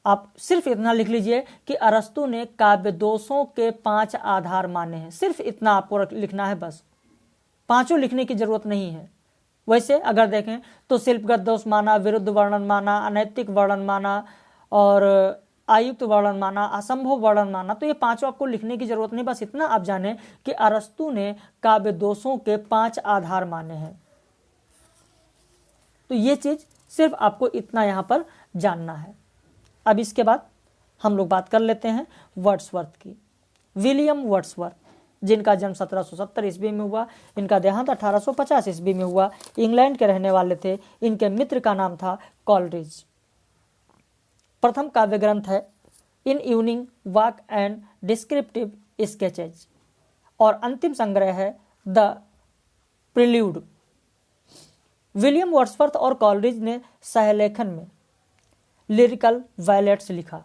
आप सिर्फ इतना लिख लीजिए कि अरस्तु ने काव्य दोषों के 5 आधार माने हैं। सिर्फ इतना आपको लिखना है, बस 5 लिखने की जरूरत नहीं है। वैसे अगर देखें तो शिल्पगत दोष माना, विरुद्ध वर्णन माना, अनैतिक वर्णन माना और आयुक्त वर्णन माना, असंभव वर्णन माना। तो ये 5 आपको लिखने की जरूरत नहीं, बस इतना आप जाने कि अरस्तु ने काव्य दोषों के 5 आधार माने हैं। तो ये चीज सिर्फ आपको इतना यहां पर जानना है। अब इसके बाद हम लोग बात कर लेते हैं वर्ड्सवर्थ की। विलियम वर्ड्सवर्थ, जिनका जन्म 1770 ईस्वी में हुआ, इनका देहांत 1850 ईस्वी में हुआ, इंग्लैंड के रहने वाले थे। इनके मित्र का नाम था कॉलरिज। प्रथम काव्य ग्रंथ है in evening walk and descriptive sketches, और अंतिम संग्रह है द प्रिल्यूड। विलियम वर्ड्सवर्थ और कॉलरिज ने सहलेखन में लिरिकल वायलेट्स लिखा।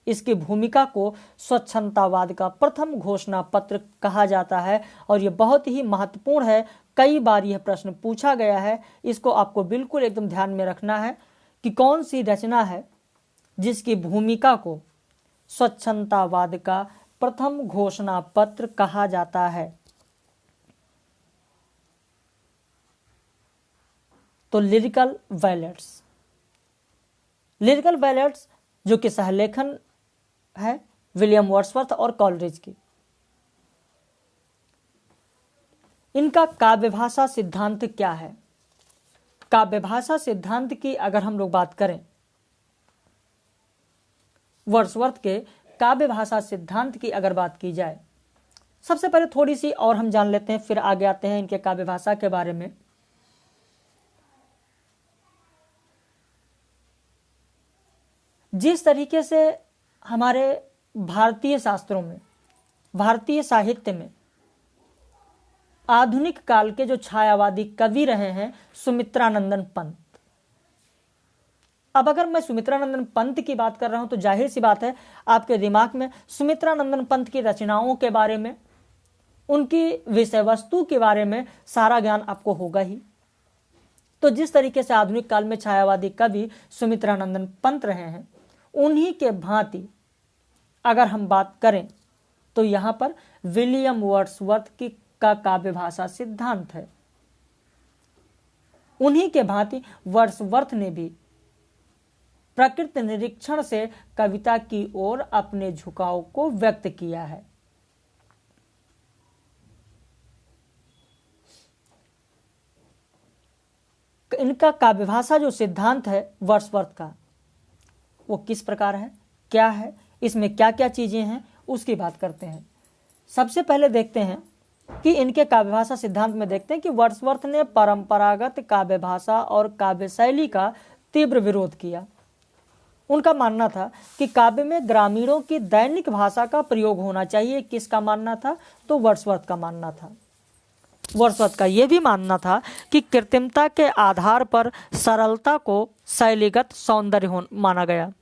इसकी भूमिका को स्वच्छंदतावाद का प्रथम घोषणा पत्र कहा जाता है, और यह बहुत ही महत्वपूर्ण है। कई बार यह प्रश्न पूछा गया है, इसको आपको बिल्कुल एकदम ध्यान में रखना है कि कौन सी रचना है जिसकी भूमिका को स्वच्छंदतावाद का प्रथम घोषणा पत्र कहा जाता है। तो लिरिकल वायलेट्स, लिरिकल वायलेट्स जो कि सहलेखन है विलियम वर्ड्सवर्थ और कॉलरिज की। इनका काव्य भाषा सिद्धांत क्या है? काव्य भाषा सिद्धांत की अगर हम लोग बात करें, वर्ड्सवर्थ के काव्य भाषा सिद्धांत की अगर बात की जाए, सबसे पहले थोड़ी सी और हम जान लेते हैं, फिर आगे आते हैं इनके काव्य भाषा के बारे में। जिस तरीके से हमारे भारतीय शास्त्रों में, भारतीय साहित्य में आधुनिक काल के जो छायावादी कवि रहे हैं सुमित्रानंदन पंत। अब अगर मैं सुमित्रानंदन पंत की बात कर रहा हूं तो जाहिर सी बात है आपके दिमाग में सुमित्रानंदन पंत की रचनाओं के बारे में, उनकी विषय वस्तु के बारे में सारा ज्ञान आपको होगा ही। तो जिस तरीके से आधुनिक काल में छायावादी कवि सुमित्रानंदन पंत रहे हैं, उन्हीं के भांति अगर हम बात करें तो यहां पर विलियम वर्ड्सवर्थ की का काव्य भाषा सिद्धांत है। उन्हीं के भांति वर्ड्सवर्थ ने भी प्रकृति निरीक्षण से कविता की ओर अपने झुकाव को व्यक्त किया है। इनका काव्य भाषा जो सिद्धांत है वर्ड्सवर्थ का, वो किस प्रकार है, क्या है, इसमें क्या क्या चीजें हैं, उसकी बात करते हैं। सबसे पहले देखते हैं कि इनके काव्य भाषा सिद्धांत में देखते हैं कि वर्ड्सवर्थ ने परंपरागत काव्य भाषा और काव्य शैली का तीव्र विरोध किया। उनका मानना था कि काव्य में ग्रामीणों की दैनिक भाषा का प्रयोग होना चाहिए। किसका मानना था? तो वर्ड्सवर्थ का मानना था। वर्ड्सवर्थ का यह भी मानना था कि कृत्रिमता के आधार पर सरलता को शैलीगत सौंदर्य माना गया।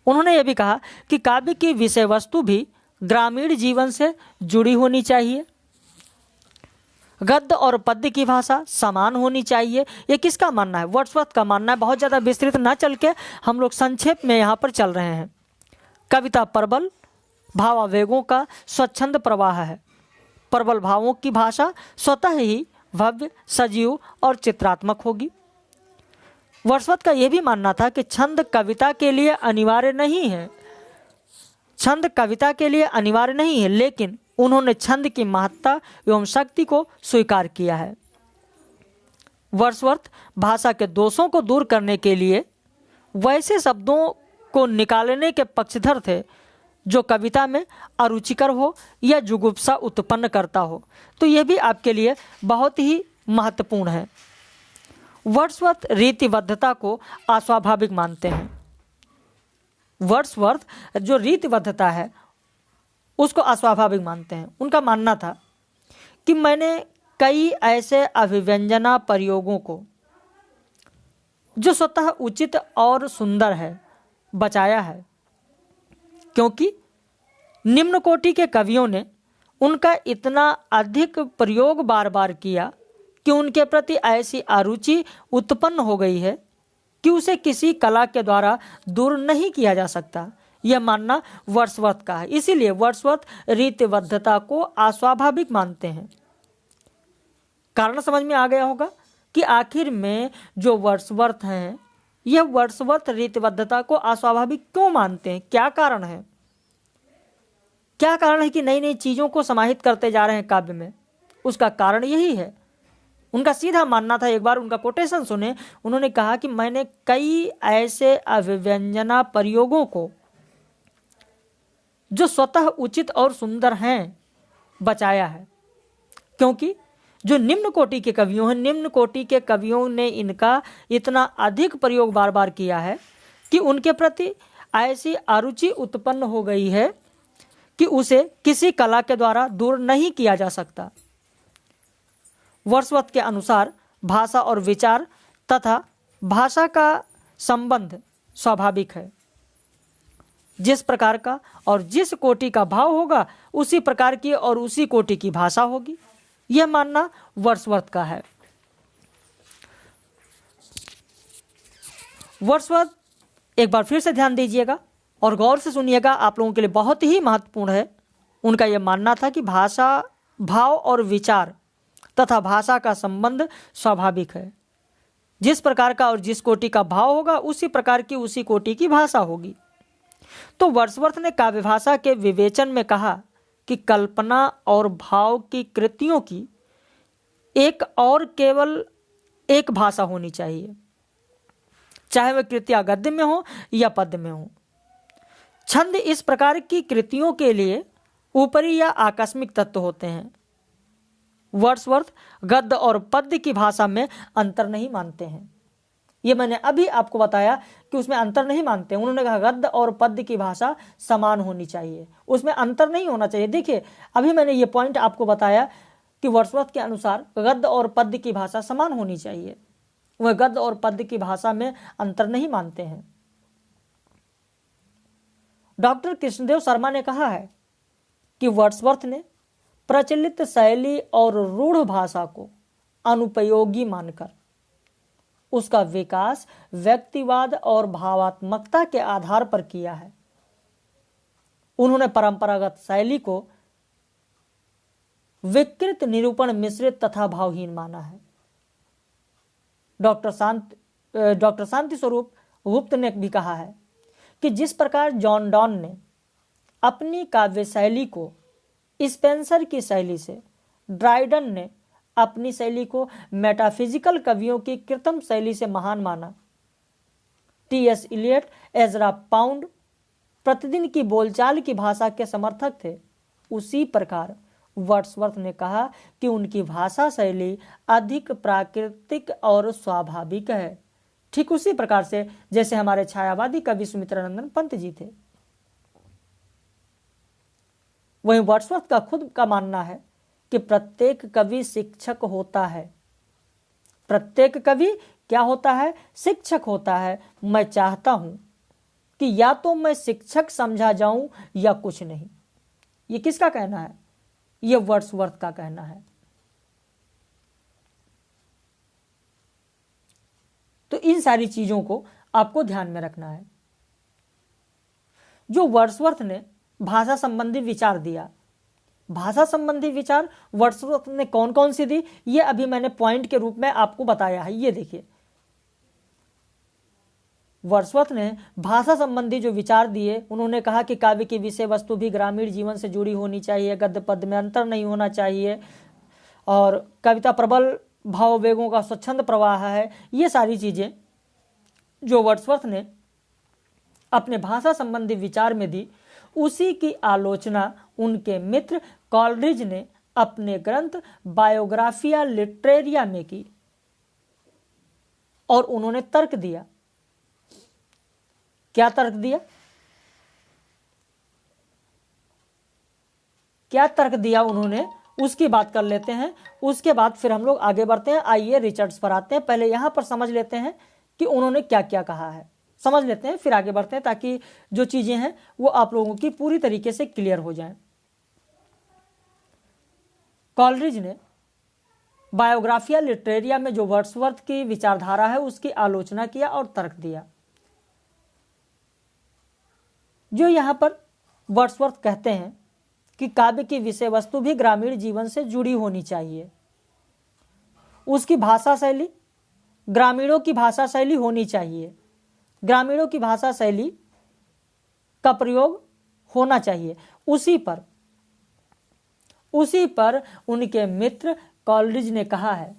उन्होंने यह भी कहा कि काव्य की विषय वस्तु भी ग्रामीण जीवन से जुड़ी होनी चाहिए, गद्य और पद्य की भाषा समान होनी चाहिए। ये किसका मानना है? वर्ड्सवर्थ का मानना है। बहुत ज़्यादा विस्तृत ना चल के हम लोग संक्षेप में यहाँ पर चल रहे हैं। कविता प्रबल भावावेगों का स्वच्छंद प्रवाह है। प्रबल भावों की भाषा स्वतः ही भव्य, सजीव और चित्रात्मक होगी। वर्ड्सवर्थ का यह भी मानना था कि छंद कविता के लिए अनिवार्य नहीं है, छंद कविता के लिए अनिवार्य नहीं है, लेकिन उन्होंने छंद की महत्ता एवं शक्ति को स्वीकार किया है। वर्ड्सवर्थ भाषा के दोषों को दूर करने के लिए वैसे शब्दों को निकालने के पक्षधर थे जो कविता में अरुचिकर हो या जुगुप्सा उत्पन्न करता हो। तो यह भी आपके लिए बहुत ही महत्वपूर्ण है। वर्ड्सवर्थ रीतिबद्धता को अस्वाभाविक मानते हैं। वर्ड्सवर्थ जो रीतिबद्धता है उसको अस्वाभाविक मानते हैं। उनका मानना था कि मैंने कई ऐसे अभिव्यंजना प्रयोगों को जो स्वतः उचित और सुंदर है बचाया है, क्योंकि निम्न कोटि के कवियों ने उनका इतना अधिक प्रयोग बार बार किया कि उनके प्रति ऐसी अरुचि उत्पन्न हो गई है कि उसे किसी कला के द्वारा दूर नहीं किया जा सकता। यह मानना वर्ड्सवर्थ का है। इसीलिए वर्ड्सवर्थ रीतिबद्धता को अस्वाभाविक मानते हैं। कारण समझ में आ गया होगा कि आखिर में जो वर्ड्सवर्थ हैं, यह वर्ड्सवर्थ रीतिबद्धता को अस्वाभाविक क्यों मानते हैं? क्या कारण है? क्या कारण है कि नई नई चीजों को समाहित करते जा रहे हैं काव्य में? उसका कारण यही है। उनका सीधा मानना था, एक बार उनका कोटेशन सुने, उन्होंने कहा कि मैंने कई ऐसे अभिव्यंजना प्रयोगों को जो स्वतः उचित और सुंदर हैं बचाया है, क्योंकि जो निम्न कोटि के कवियों हैं, निम्न कोटि के कवियों ने इनका इतना अधिक प्रयोग बार बार किया है कि उनके प्रति ऐसी अरुचि उत्पन्न हो गई है कि उसे किसी कला के द्वारा दूर नहीं किया जा सकता। वर्ड्सवर्थ के अनुसार भाषा और विचार तथा भाषा का संबंध स्वाभाविक है। जिस प्रकार का और जिस कोटि का भाव होगा उसी प्रकार की और उसी कोटि की भाषा होगी। यह मानना वर्ड्सवर्थ का है। वर्ड्सवर्थ, एक बार फिर से ध्यान दीजिएगा और गौर से सुनिएगा, आप लोगों के लिए बहुत ही महत्वपूर्ण है। उनका यह मानना था कि भाषा, भाव और विचार तथा भाषा का संबंध स्वाभाविक है। जिस प्रकार का और जिस कोटि का भाव होगा उसी प्रकार की उसी कोटि की भाषा होगी। तो वर्ड्सवर्थ ने काव्य भाषा के विवेचन में कहा कि कल्पना और भाव की कृतियों की एक और केवल एक भाषा होनी चाहिए, चाहे वह कृतियां गद्य में हो या पद्य में हो। छंद इस प्रकार की कृतियों के लिए ऊपरी या आकस्मिक तत्व होते हैं। वर्ड्सवर्थ गद्य और पद्य की भाषा में अंतर नहीं मानते हैं। ये मैंने अभी आपको बताया कि उसमें अंतर नहीं मानते। उन्होंने कहा गद्य और पद्य की भाषा समान होनी चाहिए, उसमें अंतर नहीं होना चाहिए। देखिए, अभी मैंने ये पॉइंट आपको बताया कि वर्ड्सवर्थ के अनुसार गद्य और पद्य की भाषा समान होनी चाहिए, वह गद्य और पद्य की भाषा में अंतर नहीं मानते हैं। डॉक्टर कृष्णदेव शर्मा ने कहा है कि वर्ड्सवर्थ ने प्रचलित शैली और रूढ़ भाषा को अनुपयोगी मानकर उसका विकास व्यक्तिवाद और भावात्मकता के आधार पर किया है। उन्होंने परंपरागत शैली को विकृत, निरूपण मिश्रित तथा भावहीन माना है। डॉक्टर शांति स्वरूप गुप्त ने भी कहा है कि जिस प्रकार जॉन डॉन ने अपनी काव्य शैली को स्पेंसर की शैली से, ड्राइडन ने अपनी शैली को मेटाफिजिकल कवियों की कृत्रिम शैली से महान माना, टी.एस. इलियट, एजरा पाउंड प्रतिदिन की बोलचाल की भाषा के समर्थक थे, उसी प्रकार वर्ड्सवर्थ ने कहा कि उनकी भाषा शैली अधिक प्राकृतिक और स्वाभाविक है, ठीक उसी प्रकार से जैसे हमारे छायावादी कवि सुमित्रानंदन पंत जी थे। वहीं वर्ड्सवर्थ का खुद का मानना है कि प्रत्येक कवि शिक्षक होता है। प्रत्येक कवि क्या होता है? शिक्षक होता है। मैं चाहता हूं कि या तो मैं शिक्षक समझा जाऊं या कुछ नहीं। ये किसका कहना है? ये वर्ड्सवर्थ का कहना है। तो इन सारी चीजों को आपको ध्यान में रखना है। जो वर्ड्सवर्थ ने भाषा संबंधी विचार दिया, भाषा संबंधी विचार वर्ड्सवर्थ ने कौन कौन सी दी, ये अभी मैंने पॉइंट के रूप में आपको बताया है। ये देखिए, वर्ड्सवर्थ ने भाषा संबंधी जो विचार दिए, उन्होंने कहा कि काव्य की विषय वस्तु भी ग्रामीण जीवन से जुड़ी होनी चाहिए, गद्य पद्य में अंतर नहीं होना चाहिए, और कविता प्रबल भाववेगों का स्वच्छंद प्रवाह है। ये सारी चीजें जो वर्ड्सवर्थ ने अपने भाषा संबंधी विचार में दी, उसी की आलोचना उनके मित्र कॉलरिज ने अपने ग्रंथ बायोग्राफिया लिटरेरिया में की, और उन्होंने तर्क दिया। क्या तर्क दिया? क्या तर्क दिया उन्होंने, उसकी बात कर लेते हैं। उसके बाद फिर हम लोग आगे बढ़ते हैं। आइए रिचर्ड्स पर आते हैं। पहले यहां पर समझ लेते हैं कि उन्होंने क्या क्या कहा है, समझ लेते हैं, फिर आगे बढ़ते हैं, ताकि जो चीजें हैं वो आप लोगों की पूरी तरीके से क्लियर हो जाएं। कॉलरिज ने बायोग्राफिया लिटरेरिया में जो वर्ड्सवर्थ की विचारधारा है उसकी आलोचना किया और तर्क दिया। जो यहां पर वर्ड्सवर्थ कहते हैं कि काव्य की विषय वस्तु भी ग्रामीण जीवन से जुड़ी होनी चाहिए, उसकी भाषा शैली ग्रामीणों की भाषा शैली होनी चाहिए, ग्रामीणों की भाषा शैली का प्रयोग होना चाहिए। उसी पर उनके मित्र कॉलरिज ने कहा है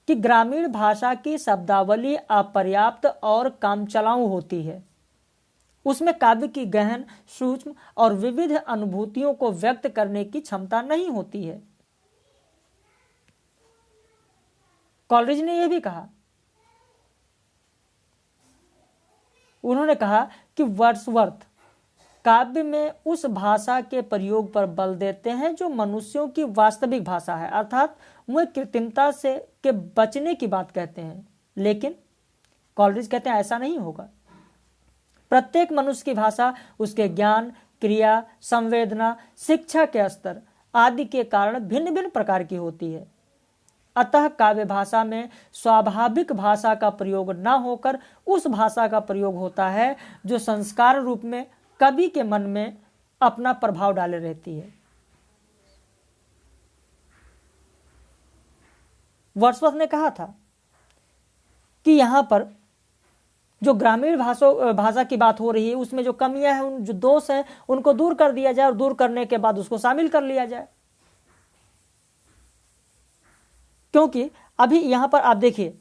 कि ग्रामीण भाषा की शब्दावली अपर्याप्त और कामचलाऊ होती है, उसमें काव्य की गहन, सूक्ष्म और विविध अनुभूतियों को व्यक्त करने की क्षमता नहीं होती है। कॉलरिज ने यह भी कहा, उन्होंने कहा कि वर्ड्सवर्थ काव्य में उस भाषा के प्रयोग पर बल देते हैं जो मनुष्यों की वास्तविक भाषा है, अर्थात वह कृत्रिमता से के बचने की बात कहते हैं। लेकिन कॉलरिज कहते हैं ऐसा नहीं होगा। प्रत्येक मनुष्य की भाषा उसके ज्ञान, क्रिया, संवेदना, शिक्षा के स्तर आदि के कारण भिन्न भिन्न प्रकार की होती है। अतः काव्य भाषा में स्वाभाविक भाषा का प्रयोग न होकर उस भाषा का प्रयोग होता है जो संस्कार रूप में कवि के मन में अपना प्रभाव डाले रहती है। वर्ड्सवर्थ ने कहा था कि यहां पर जो ग्रामीण भाषा की बात हो रही है उसमें जो कमियां हैं, जो दोष हैं, उनको दूर कर दिया जाए और दूर करने के बाद उसको शामिल कर लिया जाए। क्योंकि अभी यहाँ पर आप देखिए,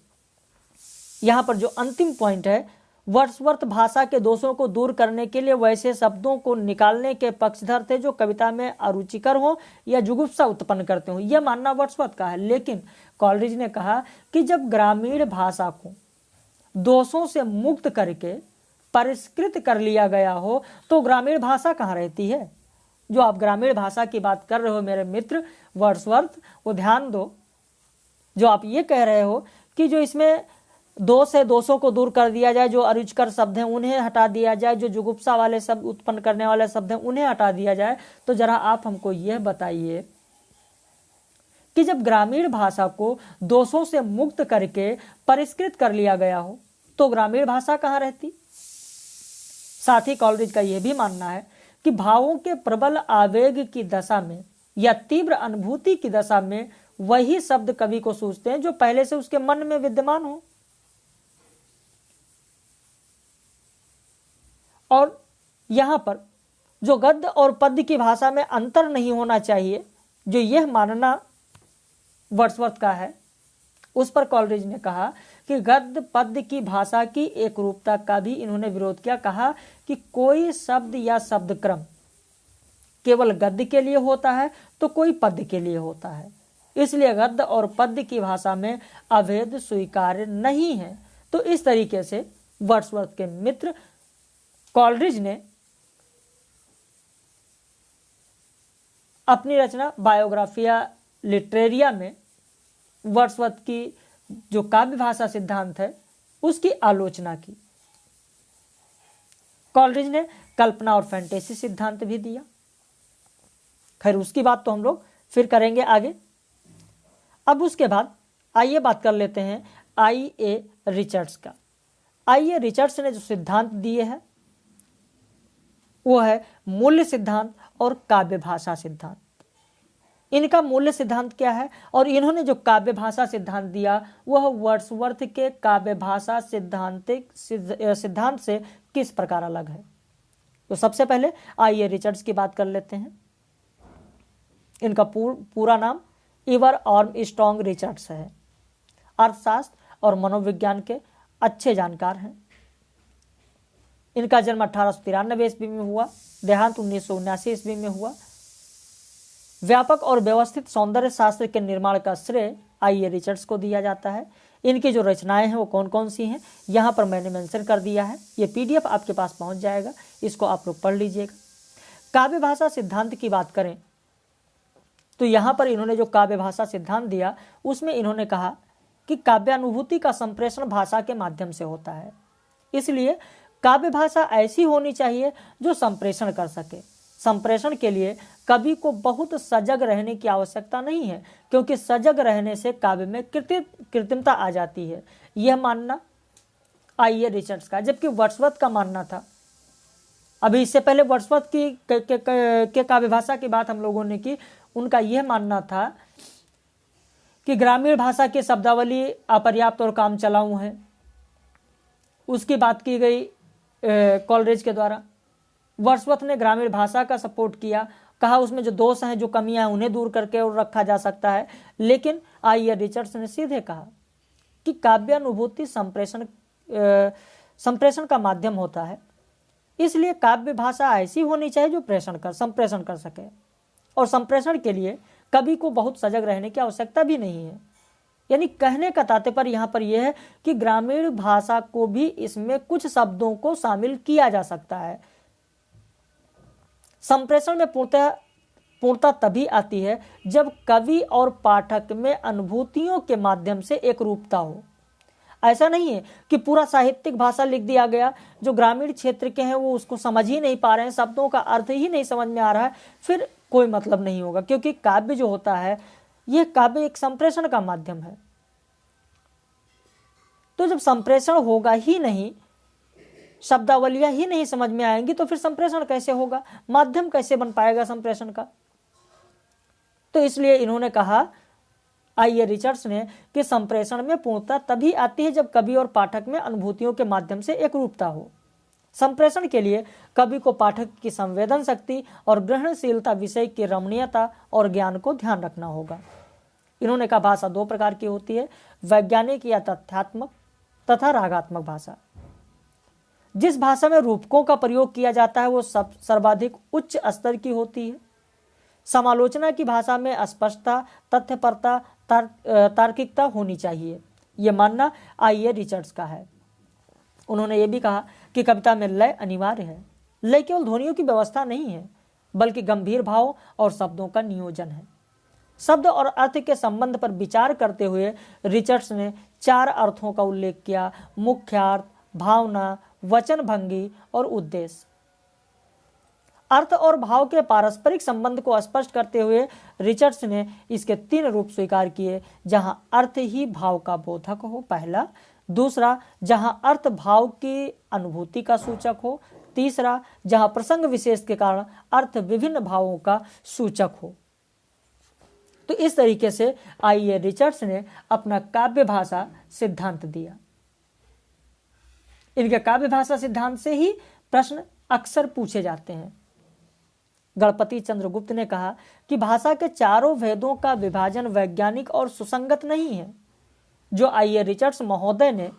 यहाँ पर जो अंतिम पॉइंट है, वर्ड्सवर्थ भाषा के दोषों को दूर करने के लिए वैसे शब्दों को निकालने के पक्षधर थे जो कविता में अरुचिकर हो या जुगुप्सा उत्पन्न करते हो। यह मानना वर्ड्सवर्थ का है। लेकिन कॉलरिज ने कहा कि जब ग्रामीण भाषा को दोषों से मुक्त करके परिष्कृत कर लिया गया हो तो ग्रामीण भाषा कहाँ रहती है। जो आप ग्रामीण भाषा की बात कर रहे हो मेरे मित्र वर्ड्सवर्थ, वो ध्यान दो। जो आप ये कह रहे हो कि जो इसमें दोष है, दोषों को दूर कर दिया जाए, जो अरुचिकर शब्द हैं उन्हें हटा दिया जाए, जो जुगुप्सा वाले शब्द उत्पन्न करने वाले शब्द हैं उन्हें हटा दिया जाए, तो जरा आप हमको यह बताइए कि जब ग्रामीण भाषा को दोषों से मुक्त करके परिष्कृत कर लिया गया हो तो ग्रामीण भाषा कहाँ रहती। साथ ही कॉलरिज का यह भी मानना है कि भावों के प्रबल आवेग की दशा में या तीव्र अनुभूति की दशा में वही शब्द कवि को सूझते हैं जो पहले से उसके मन में विद्यमान हो। और यहां पर जो गद्य और पद्य की भाषा में अंतर नहीं होना चाहिए, जो यह मानना वर्ड्सवर्थ का है, उस पर कॉलरिज ने कहा कि गद्य पद्य की भाषा की एक रूपता का भी इन्होंने विरोध किया। कहा कि कोई शब्द या शब्द क्रम केवल गद्य के लिए होता है तो कोई पद्य के लिए होता है, इसलिए गद्य और पद्य की भाषा में अभेद स्वीकार्य नहीं है। तो इस तरीके से वर्ड्सवर्थ के मित्र कॉलरिज ने अपनी रचना बायोग्राफिया लिटरेरिया में वर्ड्सवर्थ की जो काव्य भाषा सिद्धांत है उसकी आलोचना की। कॉलरिज ने कल्पना और फैंटेसी सिद्धांत भी दिया। खैर उसकी बात तो हम लोग फिर करेंगे आगे। अब उसके बाद आइए बात कर लेते हैं आई.ए. रिचर्ड्स का। आई.ए. रिचर्ड्स ने जो सिद्धांत दिए हैं वो है मूल्य सिद्धांत और काव्य भाषा सिद्धांत। इनका मूल्य सिद्धांत क्या है और इन्होंने जो काव्य भाषा सिद्धांत दिया वह वर्ड्सवर्थ के काव्य भाषा सिद्धांत से किस प्रकार अलग है। तो सबसे पहले आई.ए. रिचर्ड्स की बात कर लेते हैं। इनका पूरा नाम इवर आर्मस्ट्रांग रिचर्ड्स है। अर्थशास्त्र और मनोविज्ञान के अच्छे जानकार हैं। इनका जन्म 1893 ईस्वी में हुआ, देहांत 1979 ईस्वी में हुआ। व्यापक और व्यवस्थित सौंदर्य शास्त्र के निर्माण का श्रेय आई.ए. रिचर्ड्स को दिया जाता है। इनकी जो रचनाएं हैं वो कौन कौन सी हैं यहाँ पर मैंने मेंशन कर दिया है। ये PDF आपके पास पहुँच जाएगा, इसको आप लोग पढ़ लीजिएगा। काव्य भाषा सिद्धांत की बात करें तो यहाँ पर इन्होंने जो काव्य भाषा सिद्धांत दिया उसमें इन्होंने कहा कि काव्यानुभूति का संप्रेषण भाषा के माध्यम से होता है, इसलिए काव्य भाषा ऐसी होनी चाहिए जो संप्रेषण कर सके। संप्रेषण के लिए कवि को बहुत सजग रहने की आवश्यकता नहीं है, क्योंकि सजग रहने से काव्य में कृत्रिमता आ जाती है। यह मानना आई.ए. रिचर्ड्स का। जबकि वर्ड्सवर्थ का मानना था, अभी इससे पहले वर्ड्सवर्थ की काव्य भाषा की बात हम लोगों ने की, उनका यह मानना था कि ग्रामीण भाषा की शब्दावली अपर्याप्त और काम चलाऊ है। उसकी बात की गई कॉलरिज के द्वारा। वर्ड्सवर्थ ने ग्रामीण भाषा का सपोर्ट किया, कहा उसमें जो दोष हैं, जो कमियां हैं उन्हें दूर करके और रखा जा सकता है। लेकिन आई.ए. रिचर्ड्स ने सीधे कहा कि काव्यानुभूति संप्रेषण का माध्यम होता है, इसलिए काव्य भाषा ऐसी होनी चाहिए जो संप्रेषण कर सके, और संप्रेषण के लिए कवि को बहुत सजग रहने की आवश्यकता भी नहीं है। यानी कहने का तात्पर्य यहाँ पर यह है कि ग्रामीण भाषा को भी इसमें कुछ शब्दों को शामिल किया जा सकता है। संप्रेषण में पूर्णता तभी आती है जब कवि और पाठक में अनुभूतियों के माध्यम से एक रूपता हो। ऐसा नहीं है कि पूरा साहित्यिक भाषा लिख दिया गया, जो ग्रामीण क्षेत्र के हैं वो उसको समझ ही नहीं पा रहे हैं, शब्दों का अर्थ ही नहीं समझ में आ रहा है, फिर कोई मतलब नहीं होगा। क्योंकि काव्य जो होता है, यह काव्य एक संप्रेषण का माध्यम है। तो जब संप्रेषण होगा ही नहीं, शब्दावलियां ही नहीं समझ में आएंगी, तो फिर संप्रेषण कैसे होगा, माध्यम कैसे बन पाएगा संप्रेषण का। तो इसलिए इन्होंने कहा आई.ए. रिचर्ड्स ने कि संप्रेषण में पूर्णता तभी आती है जब कवि और पाठक में अनुभूतियों के माध्यम से एक रूपता हो। संप्रेषण के लिए कवि को पाठक की संवेदन शक्ति और ग्रहणशीलता, विषय की रमणीयता और ज्ञान को ध्यान रखना होगा। इन्होंने कहा भाषा दो प्रकार की होती है, वैज्ञानिक या तथ्यात्मक तथा रागात्मक भाषा। जिस भाषा में रूपकों का प्रयोग किया जाता है वो सर्वाधिक उच्च स्तर की होती है। समालोचना की भाषा में स्पष्टता, तथ्यपरता, तार्किकता होनी चाहिए, यह मानना आई ए रिचर्ड्स का है। उन्होंने ये भी कहा कि कविता में लय अनिवार्य है। लय केवल ध्वनियों की व्यवस्था नहीं है, बल्कि गंभीर भाव और शब्दों का नियोजन है। शब्द और अर्थ के संबंध पर विचार करते हुए रिचर्ड्स ने 4 अर्थों का उल्लेख किया: मुख्यार्थ, भावना, वचन भंगी और उद्देश्य। अर्थ और भाव के पारस्परिक संबंध को स्पष्ट करते हुए रिचर्ड्स ने इसके 3 रूप स्वीकार किए: जहां अर्थ ही भाव का बोधक हो, पहला; दूसरा, जहां अर्थ भाव की अनुभूति का सूचक हो; तीसरा, जहां प्रसंग विशेष के कारण अर्थ विभिन्न भावों का सूचक हो। तो इस तरीके से आई ए रिचर्ड्स ने अपना काव्य भाषा सिद्धांत दिया। इनके काव्य भाषा सिद्धांत से ही प्रश्न अक्सर पूछे जाते हैं। गणपति चंद्रगुप्त ने कहा कि भाषा के चारों भेदों का विभाजन वैज्ञानिक और सुसंगत नहीं है। जो आई ए रिचर्ड्स महोदय ने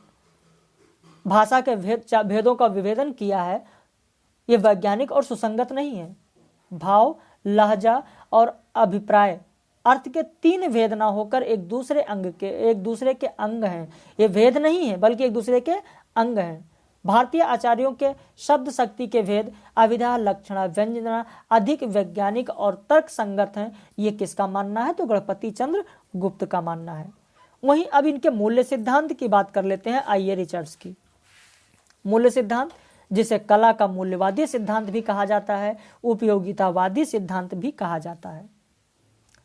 भाषा के भेदों का विभेदन किया है, यह वैज्ञानिक और सुसंगत नहीं है। भाव, लहजा और अभिप्राय अर्थ के 3 भेद ना होकर एक दूसरे के अंग हैं। ये भेद नहीं है, बल्कि एक दूसरे के अंग हैं। भारतीय आचार्यों के शब्द शक्ति के भेद अभिधा, लक्षणा, व्यंजना अधिक वैज्ञानिक और तर्क संगत हैं। ये किसका मानना है? तो गणपति चंद्र गुप्त का मानना है। वहीं अब इनके मूल्य सिद्धांत की बात कर लेते हैं आई ए रिचर्ड्स की। मूल्य सिद्धांत, जिसे कला का मूल्यवादी सिद्धांत भी कहा जाता है, उपयोगितावादी सिद्धांत भी कहा जाता है।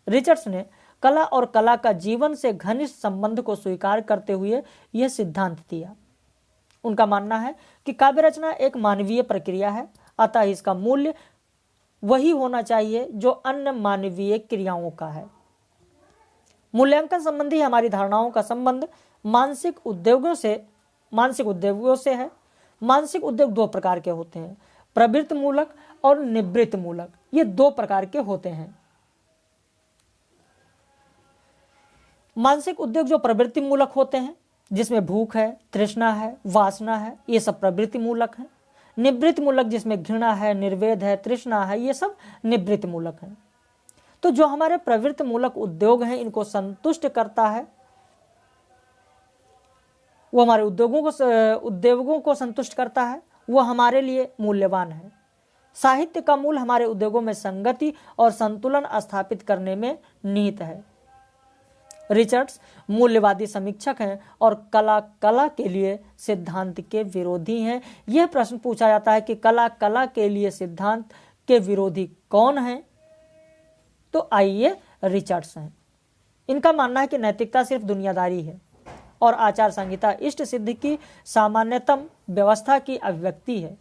रिचर्ड्स ने कला और कला का जीवन से घनिष्ठ संबंध को स्वीकार करते हुए यह सिद्धांत दिया। उनका मानना है कि काव्य रचना एक मानवीय प्रक्रिया है, अतः इसका मूल्य वही होना चाहिए जो अन्य मानवीय क्रियाओं का है। मूल्यांकन संबंधी हमारी धारणाओं का संबंध मानसिक उद्योगों से है। मानसिक उद्योग 2 प्रकार के होते हैं, प्रवृत्ति मूलक और निवृत्ति मूलक। ये 2 प्रकार के होते हैं। मानसिक उद्योग जो प्रवृत्ति मूलक होते हैं, जिसमें भूख है, तृष्णा है, वासना है, ये सब प्रवृत्ति मूलक है। निवृत्ति मूलक जिसमें घृणा है, निर्वेद है, तृष्णा है, ये सब निवृत्ति मूलक है। तो जो हमारे प्रवृत्ति मूलक उद्योग हैं, इनको संतुष्ट करता है, वो हमारे उद्योगों को संतुष्ट करता है, वो हमारे लिए मूल्यवान है। साहित्य का मूल हमारे उद्योगों में संगति और संतुलन स्थापित करने में निहित है। रिचर्ड्स मूल्यवादी समीक्षक हैं और कला के लिए सिद्धांत के विरोधी हैं। यह प्रश्न पूछा जाता है कि कला के लिए सिद्धांत के विरोधी कौन हैं? तो आई ए रिचर्ड्स हैं। इनका मानना है कि नैतिकता सिर्फ दुनियादारी है और आचार संहिता इष्ट सिद्धि की सामान्यतम व्यवस्था की अभिव्यक्ति है।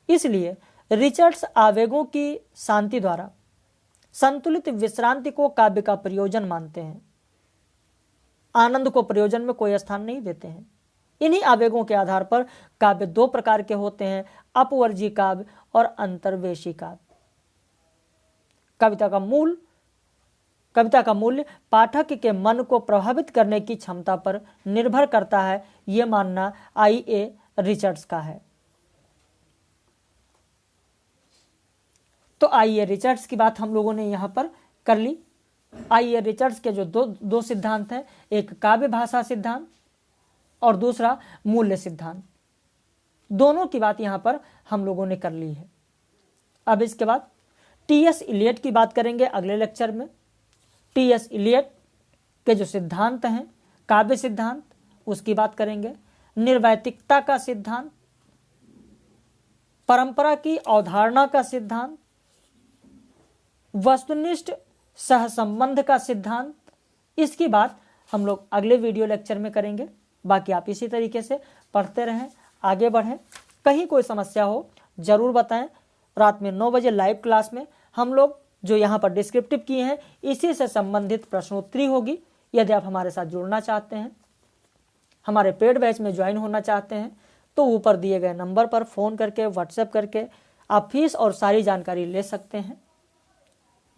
इसलिए रिचर्ड्स आवेगों की शांति द्वारा संतुलित विश्रांति को काव्य का प्रयोजन मानते हैं। आनंद को प्रयोजन में कोई स्थान नहीं देते हैं। इन्हीं आवेगों के आधार पर काव्य 2 प्रकार के होते हैं, अपवर्जी काव्य और अंतर्वेशी काव्य। कविता का मूल्य पाठक के मन को प्रभावित करने की क्षमता पर निर्भर करता है, यह मानना आई ए रिचर्ड्स का है। तो आई ए रिचर्ड्स की बात हम लोगों ने यहां पर कर ली। आई ए रिचर्ड्स के जो दो सिद्धांत हैं, एक काव्य भाषा सिद्धांत और दूसरा मूल्य सिद्धांत, दोनों की बात यहां पर हम लोगों ने कर ली है। अब इसके बाद टी.एस. इलियट की बात करेंगे अगले लेक्चर में। टी.एस. इलियट के जो सिद्धांत हैं, काव्य सिद्धांत, उसकी बात करेंगे। निर्वैतिकता का सिद्धांत, परंपरा की अवधारणा का सिद्धांत, वस्तुनिष्ठ सहसंबंध का सिद्धांत, इसकी बात हम लोग अगले वीडियो लेक्चर में करेंगे। बाकी आप इसी तरीके से पढ़ते रहें, आगे बढ़ें। कहीं कोई समस्या हो जरूर बताएं। रात में 9 बजे लाइव क्लास में हम लोग जो यहाँ पर डिस्क्रिप्टिव किए हैं, इसी से संबंधित प्रश्नोत्तरी होगी। यदि आप हमारे साथ जुड़ना चाहते हैं, हमारे पेड बैच में ज्वाइन होना चाहते हैं, तो ऊपर दिए गए नंबर पर फ़ोन करके, व्हाट्सएप करके आप फीस और सारी जानकारी ले सकते हैं।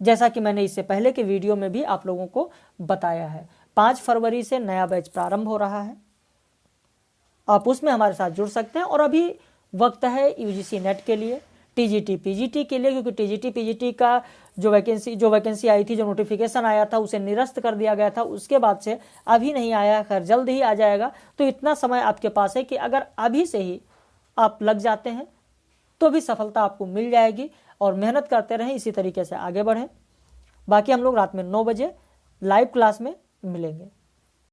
जैसा कि मैंने इससे पहले के वीडियो में भी आप लोगों को बताया है। 5 फरवरी से नया बैच प्रारंभ हो रहा है, आप उसमें हमारे साथ जुड़ सकते हैं। और अभी वक्त है यूजीसी नेट के लिए, टीजीटी पीजीटी के लिए, क्योंकि टीजीटी पीजीटी का जो वैकेंसी आई थी, जो नोटिफिकेशन आया था, उसे निरस्त कर दिया गया था। उसके बाद से अभी नहीं आया, खैर जल्द ही आ जाएगा। तो इतना समय आपके पास है कि अगर अभी से ही आप लग जाते हैं तो भी सफलता आपको मिल जाएगी। और मेहनत करते रहें, इसी तरीके से आगे बढ़ें। बाकी हम लोग रात में 9 बजे लाइव क्लास में मिलेंगे।